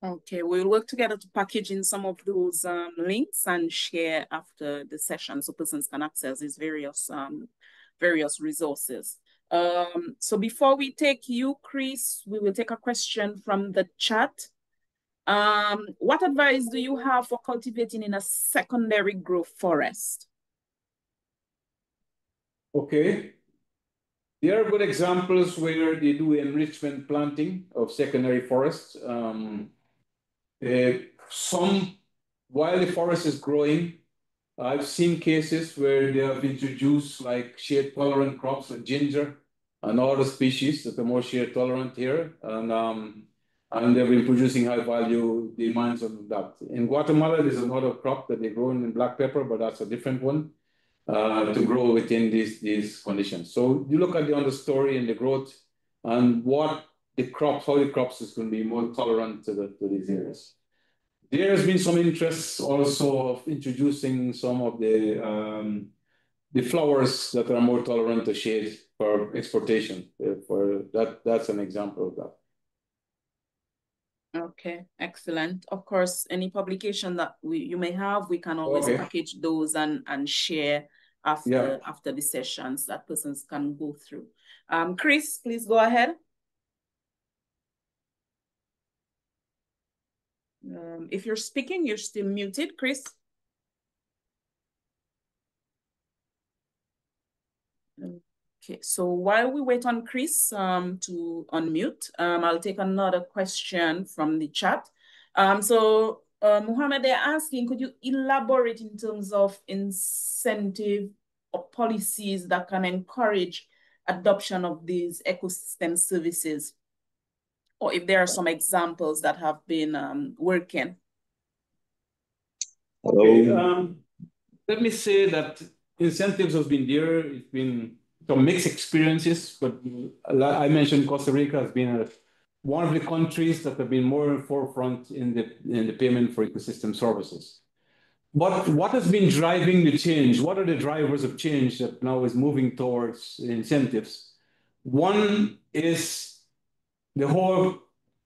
Okay, we'll work together to package in some of those links and share after the session so persons can access these various resources. So before we take you, Chris, we will take a question from the chat. What advice do you have for cultivating in a secondary growth forest? Okay. There are good examples where they do enrichment planting of secondary forests. While the forest is growing, I've seen cases where they have introduced like shade-tolerant crops like ginger and other species that are more shade-tolerant here. And and they've been producing high value demands on that. In Guatemala, there's another crop that they grow in black pepper, but that's a different one to grow within these conditions. So you look at the understory and the growth and what the crops, how the crops is going to be more tolerant to these areas. There has been some interest also of introducing some of the flowers that are more tolerant to shade for exportation. That's an example of that. Okay, excellent. Of course, any publication that you may have, we can always package those and share after the sessions that persons can go through. Chris, please go ahead. If you're speaking, you're still muted, Chris. Okay, so while we wait on Chris to unmute, I'll take another question from the chat. Mohammed, they're asking, could you elaborate in terms of incentive or policies that can encourage adoption of these ecosystem services? Or if there are some examples that have been working? Okay, let me say that incentives has been there. It's been some mixed experiences, but I mentioned Costa Rica has been one of the countries that have been more forefront in the payment for ecosystem services. But what has been driving the change? What are the drivers of change that now is moving towards incentives? One is the whole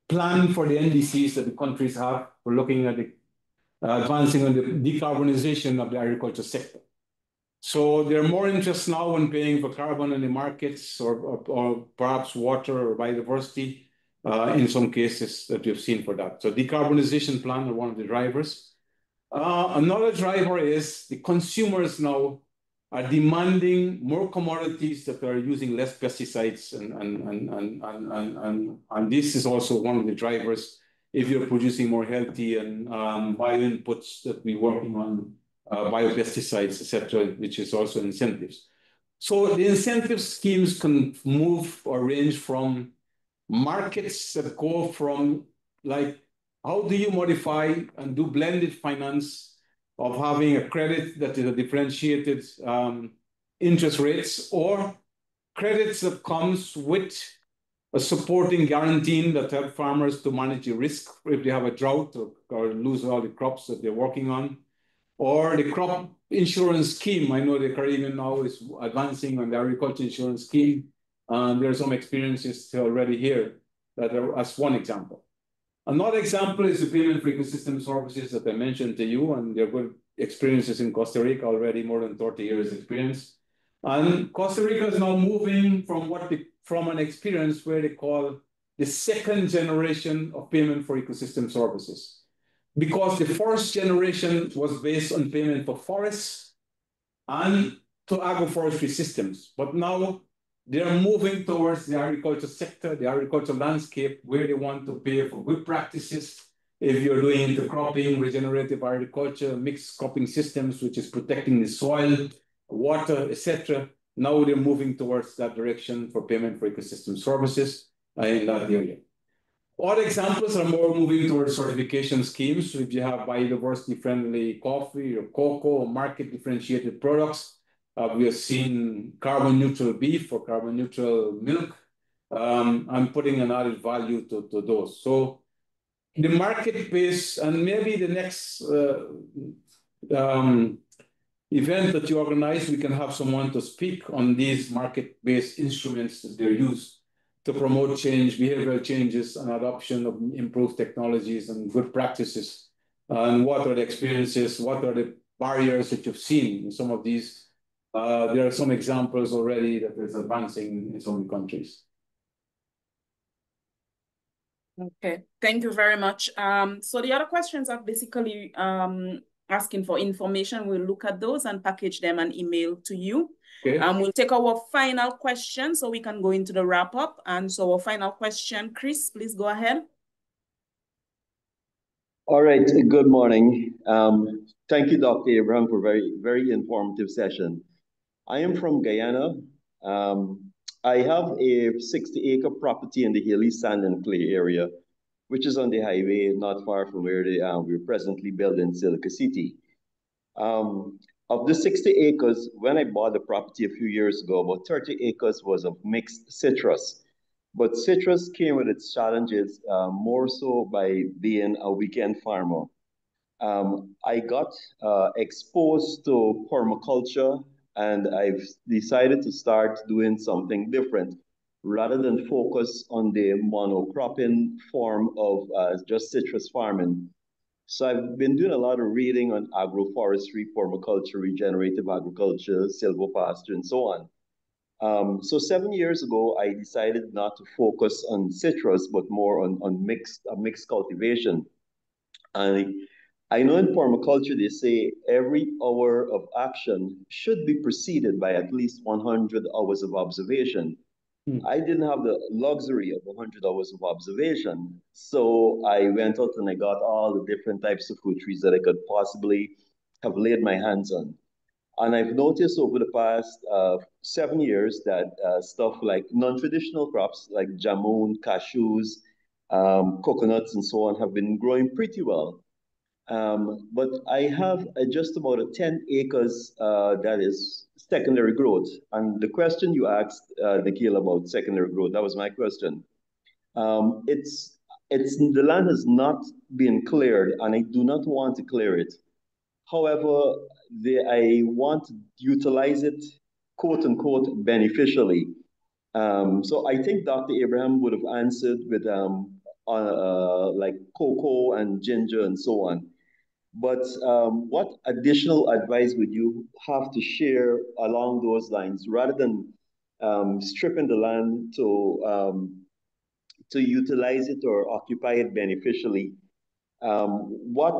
plan for the NDCs that the countries have for looking at the advancing on the decarbonization of the agriculture sector. So there are more interest now in paying for carbon in the markets or perhaps water or biodiversity in some cases that we've seen for that. So decarbonization plan are one of the drivers. Another driver is the consumers now are demanding more commodities that are using less pesticides and this is also one of the drivers if you're producing more healthy and bio inputs that we're working on, biopesticides, etc., which is also incentives. So the incentive schemes can move or range from markets that go from like, how do you modify and do blended finance of having a credit that is a differentiated interest rates or credits that comes with a supporting guarantee that help farmers to manage the risk if they have a drought or lose all the crops that they're working on, or the crop insurance scheme. I know the Caribbean now is advancing on the agriculture insurance scheme, and there are some experiences already here that are as one example. Another example is the payment for ecosystem services that I mentioned to you, and there are good experiences in Costa Rica already, more than 30 years experience. And Costa Rica is now moving from an experience where they call the second generation of payment for ecosystem services. Because the first generation was based on payment for forests and to agroforestry systems. But now they are moving towards the agriculture sector, the agricultural landscape, where they want to pay for good practices. If you're doing intercropping, regenerative agriculture, mixed cropping systems, which is protecting the soil, water, etc. Now they're moving towards that direction for payment for ecosystem services in that area. Other examples are more moving towards certification schemes. So if you have biodiversity-friendly coffee or cocoa or market-differentiated products, we have seen carbon-neutral beef or carbon-neutral milk. I'm putting an added value to those. So the market-based, and maybe the next event that you organize, we can have someone to speak on these market-based instruments that they're used to promote change, behavioral changes, and adoption of improved technologies and good practices. And what are the experiences? What are the barriers that you've seen in some of these? There are some examples already that is advancing in some countries. Okay, thank you very much. So the other questions are basically asking for information. We'll look at those and package them and email to you. Okay. We'll take our final question so we can go into the wrap up. And so our final question, Chris, please go ahead. All right, good morning. Thank you, Dr. Ibrahim, for a very informative session. I am from Guyana. I have a 60-acre property in the Hilly Sand and Clay area, which is on the highway not far from where we're presently building Silica City. Of the 60 acres, when I bought the property a few years ago, about 30 acres was of mixed citrus. But citrus came with its challenges, more so by being a weekend farmer. I got exposed to permaculture, and I've decided to start doing something different rather than focus on the monocropping form of just citrus farming. So I've been doing a lot of reading on agroforestry, permaculture, regenerative agriculture, silvopastoral, and so on. So 7 years ago, I decided not to focus on citrus, but more on mixed cultivation. I know in permaculture, they say every hour of action should be preceded by at least 100 hours of observation. I didn't have the luxury of 100 hours of observation. So I went out and I got all the different types of fruit trees that I could possibly have laid my hands on. And I've noticed over the past 7 years that stuff like non-traditional crops like jamun, cashews, coconuts, and so on have been growing pretty well. But I have just about 10 acres that is secondary growth. And the question you asked, Nikhil, about secondary growth, that was my question. The land has not been cleared, and I do not want to clear it. However, I want to utilize it, quote unquote, beneficially. So I think Dr. Ibrahim would have answered with like cocoa and ginger and so on. But what additional advice would you have to share along those lines, rather than stripping the land to utilize it or occupy it beneficially? What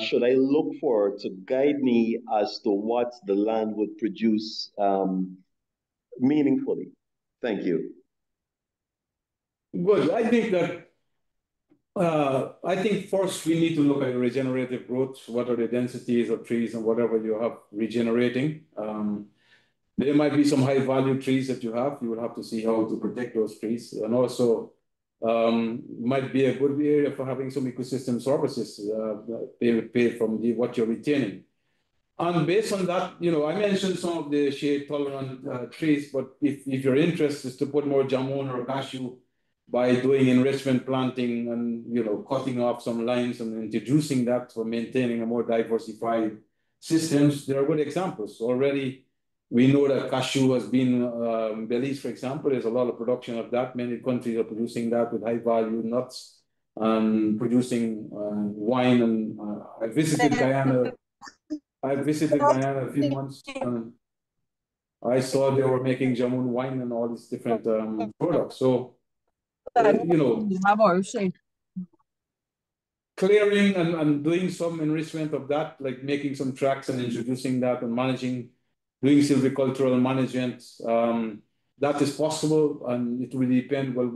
should I look for to guide me as to what the land would produce meaningfully? Thank you. Good. I think first we need to look at regenerative growth. What are the densities of trees and whatever you have regenerating? There might be some high value trees that you have. You will have to see how to protect those trees. And also might be a good area for having some ecosystem services paid from what you're retaining. And based on that, I mentioned some of the shade tolerant trees, but if your interest is to put more jamun or cashew by doing enrichment planting and, cutting off some lines and introducing that for maintaining a more diversified systems, there are good examples. Already, we know that cashew has been, Belize, for example, there's a lot of production of that. Many countries are producing that with high value nuts and producing wine. And I visited Guyana a few months and I saw they were making jamun wine and all these different products. So, clearing and doing some enrichment of that, like making some tracks and introducing that and doing silvicultural management, that is possible, and it will depend, well,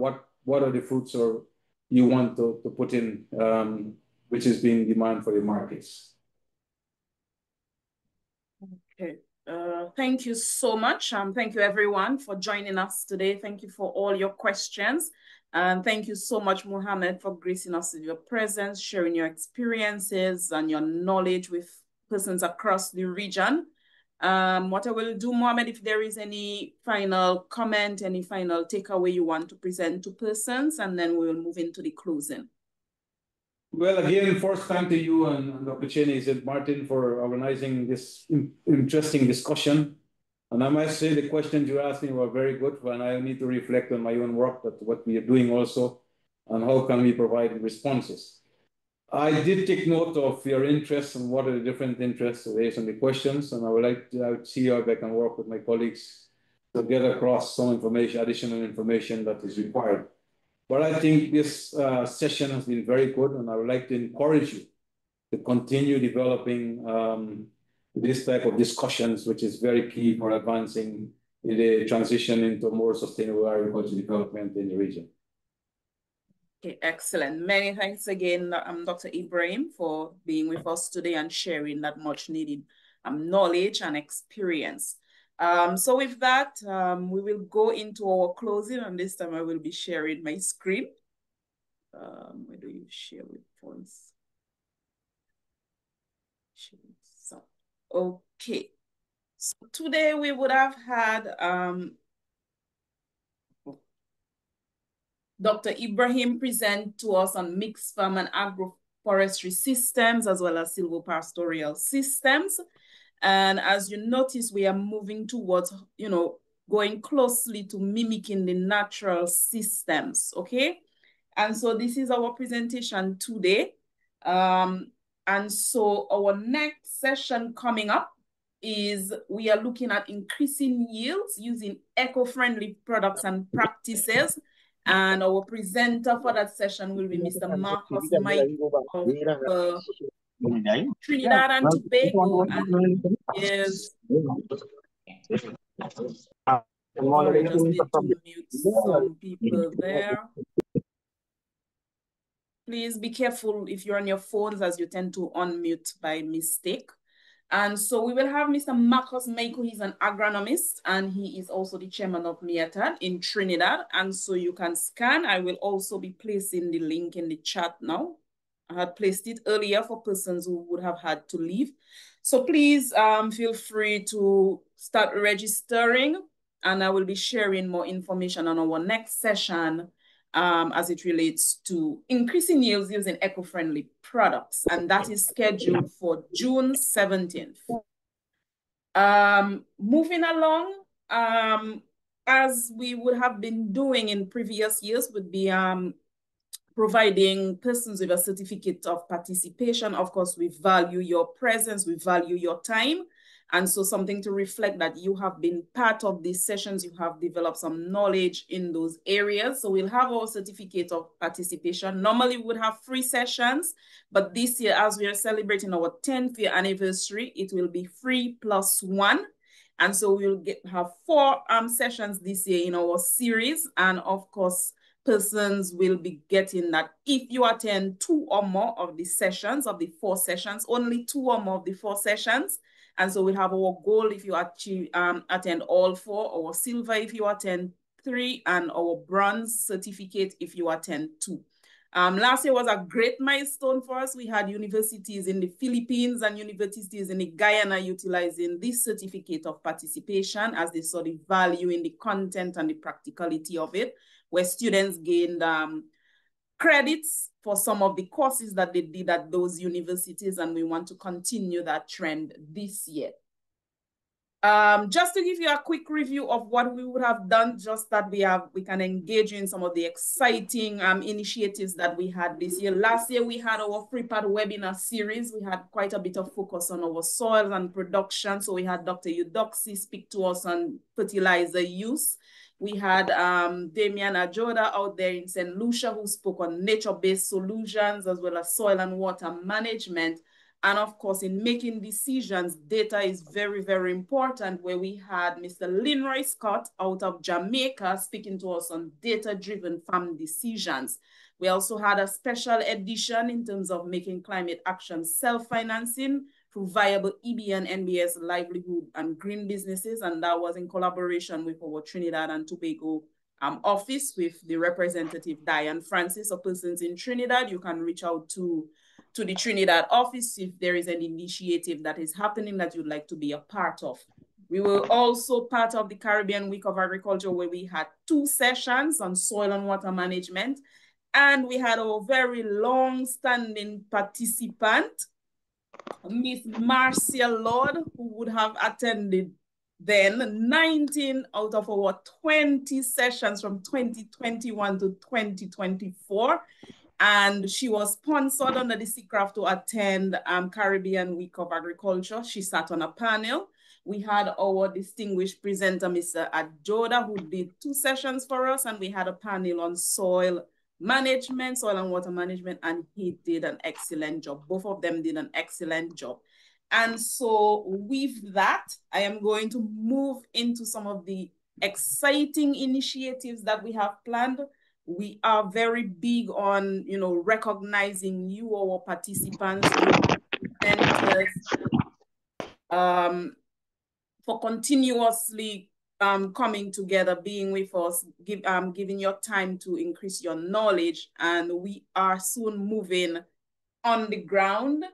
what are the fruits or you want to put in, which is being demand for the markets. Okay. Thank you so much. Thank you everyone for joining us today. Thank you for all your questions. And thank you so much, Mohammed, for gracing us with your presence, sharing your experiences and your knowledge with persons across the region. What I will do, Mohammed, if there is any final comment, any final takeaway you want to present to persons, and then we will move into the closing. Well, again, first time to you and Dr. Cheney and Martin for organizing this interesting discussion. And I must say the questions you asked me were very good, and I need to reflect on my own work, that what we are doing also, and how can we provide responses. I did take note of your interests and what are the different interests based on the questions, and I would like to see how I can work with my colleagues to get across some information, additional information that is required. But I think this session has been very good, and I would like to encourage you to continue developing this type of discussions, which is very key for advancing the transition into more sustainable agriculture development in the region. Okay, excellent. Many thanks again, Dr. Ibrahim, for being with us today and sharing that much needed knowledge and experience. So with that, we will go into our closing, and this time I will be sharing my screen. Where do you share with phones? So, okay. So today we would have had Dr. Ibrahim present to us on mixed farm and agroforestry systems, as well as silvopastoral systems. And as you notice, we are moving towards, going closely to mimicking the natural systems, okay? And so this is our presentation today. And so our next session coming up is we are looking at increasing yields using eco-friendly products and practices. And our presenter for that session will be Mr. Marcus Mike of Trinidad and Tobago. And is sorry, just need to mute some people there. Please be careful if you're on your phones, as you tend to unmute by mistake. And so we will have Mr. Marcus Maiko. He's an agronomist, and he is also the chairman of MIATAD in Trinidad. And so you can scan. I will also be placing the link in the chat now. I had placed it earlier for persons who would have had to leave. So please feel free to start registering, and I will be sharing more information on our next session as it relates to increasing yields using eco-friendly products. And that is scheduled for June 17th. Moving along, as we would have been doing in previous years, would be providing persons with a certificate of participation. Of course, we value your presence, we value your time. And so something to reflect that you have been part of these sessions, you have developed some knowledge in those areas. So we'll have our certificate of participation. Normally we would have 3 sessions, but this year, as we are celebrating our 10th year anniversary, it will be 3 + 1. And so we'll have 4 sessions this year in our series. And of course, persons will be getting that if you attend 2 or more of the sessions, of the 4 sessions, only 2 or more of the 4 sessions. And so we have our gold if you actually attend all 4, our silver if you attend 3, and our bronze certificate if you attend 2. Last year was a great milestone for us. We had universities in the Philippines and universities in Guyana utilizing this certificate of participation as they saw the value in the content and the practicality of it, where students gained credits for some of the courses that they did at those universities, and we want to continue that trend this year. Just to give you a quick review of what we would have done, just that we can engage in some of the exciting initiatives that we had this year. Last year, we had our FreePad webinar series. We had quite a bit of focus on our soils and production. So we had Dr. Eudoxie speak to us on fertilizer use. We had Damian Ajoda out there in St. Lucia who spoke on nature-based solutions as well as soil and water management. And of course, in making decisions, data is very, very important, where we had Mr. Linroy Scott out of Jamaica speaking to us on data-driven farm decisions. We also had a special edition in terms of making climate action self-financing through viable EB and NBS livelihood and green businesses. And that was in collaboration with our Trinidad and Tobago office with the representative Diane Francis. So persons in Trinidad, you can reach out to the Trinidad office if there is an initiative that is happening that you'd like to be a part of. We were also part of the Caribbean Week of Agriculture, where we had 2 sessions on soil and water management. And we had a very long-standing participant, Miss Marcia Lord, who would have attended then 19 out of our 20 sessions from 2021 to 2024. And she was sponsored under the CCRAF to attend Caribbean Week of Agriculture. She sat on a panel. We had our distinguished presenter, Mr. Ajoda, who did 2 sessions for us, and we had a panel on soil management, soil and water management, and he did an excellent job. Both of them did an excellent job. And so with that, I am going to move into some of the exciting initiatives that we have planned. We are very big on, recognizing you, our participants, centers, for continuously coming together, being with us, giving your time to increase your knowledge. And we are soon moving on the ground.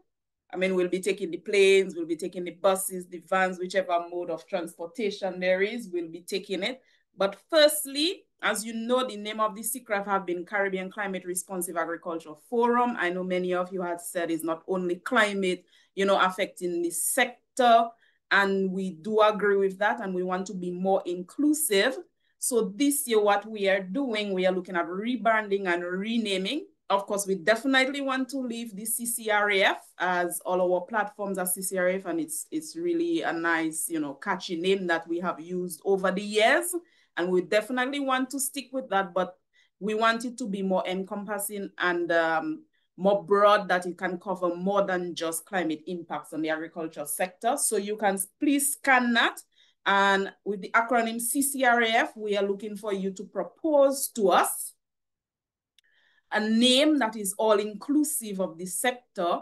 I mean, we'll be taking the planes, we'll be taking the buses, the vans, whichever mode of transportation there is, we'll be taking it. But firstly, as you know, the name of the CCRAF have been Caribbean Climate Responsive Agriculture Forum. I know many of you had said it's not only climate, affecting the sector, and we do agree with that, and we want to be more inclusive. So this year, what we are doing, we are looking at rebranding and renaming. Of course, we definitely want to leave the CCRAF, as all our platforms are CCRAF, and it's really a nice, catchy name that we have used over the years. And we definitely want to stick with that, but we want it to be more encompassing and more broad, that it can cover more than just climate impacts on the agriculture sector. So you can please scan that. And with the acronym CCRAF, we are looking for you to propose to us a name that is all inclusive of the sector.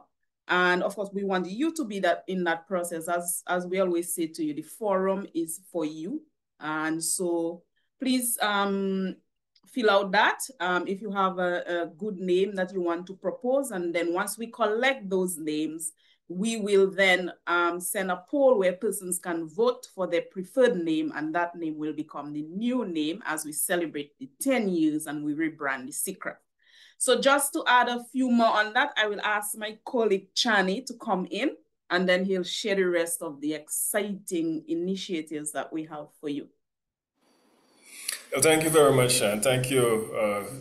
And of course, we want you to be in that process. As we always say to you, the forum is for you. And so please fill out that if you have a good name that you want to propose. And then once we collect those names, we will then send a poll where persons can vote for their preferred name, and that name will become the new name as we celebrate the 10 years and we rebrand the CCRAF. So just to add a few more on that, I will ask my colleague Chani to come in, and then he'll share the rest of the exciting initiatives that we have for you. Well, thank you very much, and thank you,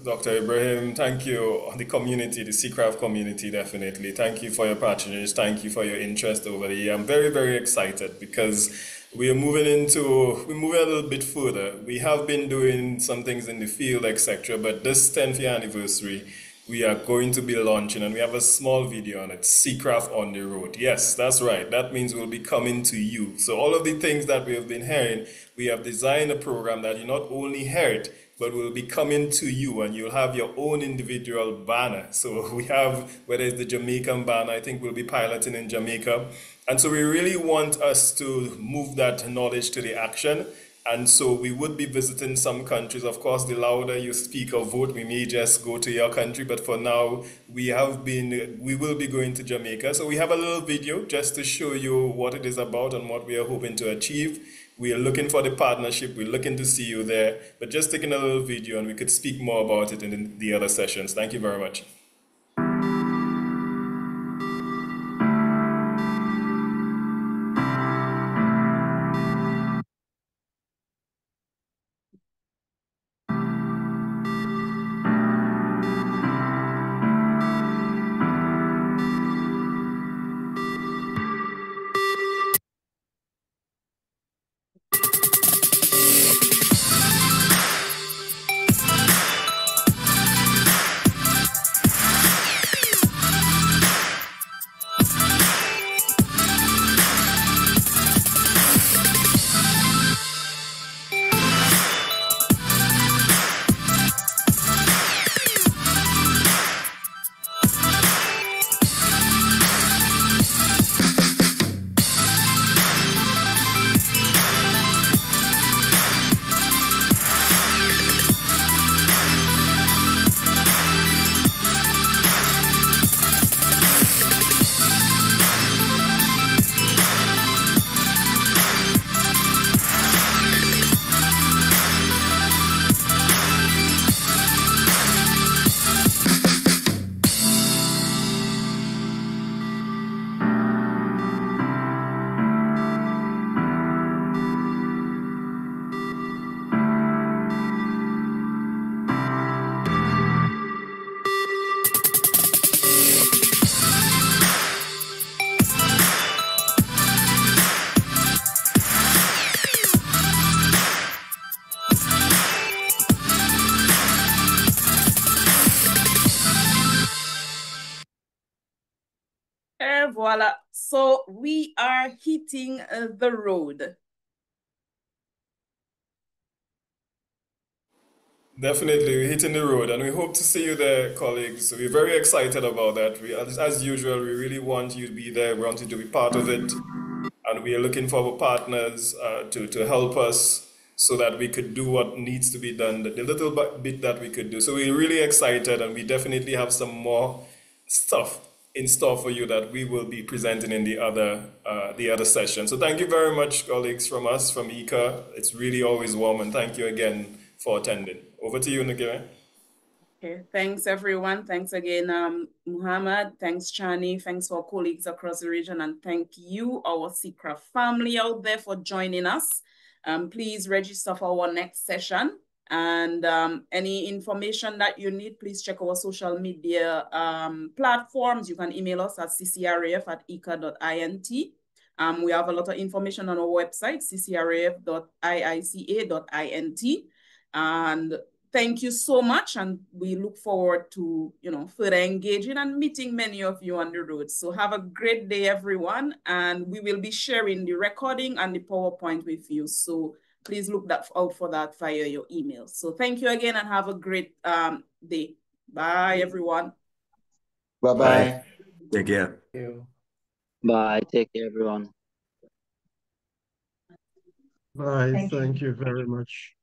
Dr. Ibrahim. Thank you, the community, the CCRAF community, definitely. Thank you for your patronage. Thank you for your interest over the year. I'm very, very excited because we're moving a little bit further. We have been doing some things in the field, etc. But this 10th year anniversary, we are going to be launching, and we have a small video on it, CCRAF on the road. Yes, that's right. That means we'll be coming to you. So all of the things that we have been hearing, we have designed a program that you not only heard, but will be coming to you, and you'll have your own individual banner. So we have, whether it's the Jamaican banner, I think we'll be piloting in Jamaica. And so we really want us to move that knowledge to the action. And so we would be visiting some countries. Of course, the louder you speak or vote, we may just go to your country. But for now, we will be going to Jamaica. So we have a little video just to show you what it is about and what we are hoping to achieve. We are looking for the partnership. We're looking to see you there. But just taking a little video, and we could speak more about it in the other sessions. Thank you very much. Voila. So we are hitting the road. Definitely, we're hitting the road, and we hope to see you there, colleagues. So we're very excited about that. As usual, we really want you to be there. We want you to be part of it, and we are looking for our partners to help us so that we could do what needs to be done, the little bit that we could do. So we're really excited, and we definitely have some more stuff in store for you that we will be presenting in the other session. So thank you very much, colleagues from us, from IICA. It's really always warm, and thank you again for attending. Over to you, Nikira. Okay, thanks everyone. Thanks again, Muhammad. Thanks, Chani. Thanks for colleagues across the region, and thank you, our CCRAF family out there, for joining us. Please register for our next session, and any information that you need, please check our social media platforms. You can email us at ccraf@ica.int. We have a lot of information on our website, ccraf.iica.int. And thank you so much, and we look forward to further engaging and meeting many of you on the road. So have a great day, everyone, and we will be sharing the recording and the PowerPoint with you. So please look out for that via your email. So thank you again, and have a great day. Bye, everyone. Bye-bye. Take care. Bye. Take care, everyone. Bye. Thank you very much.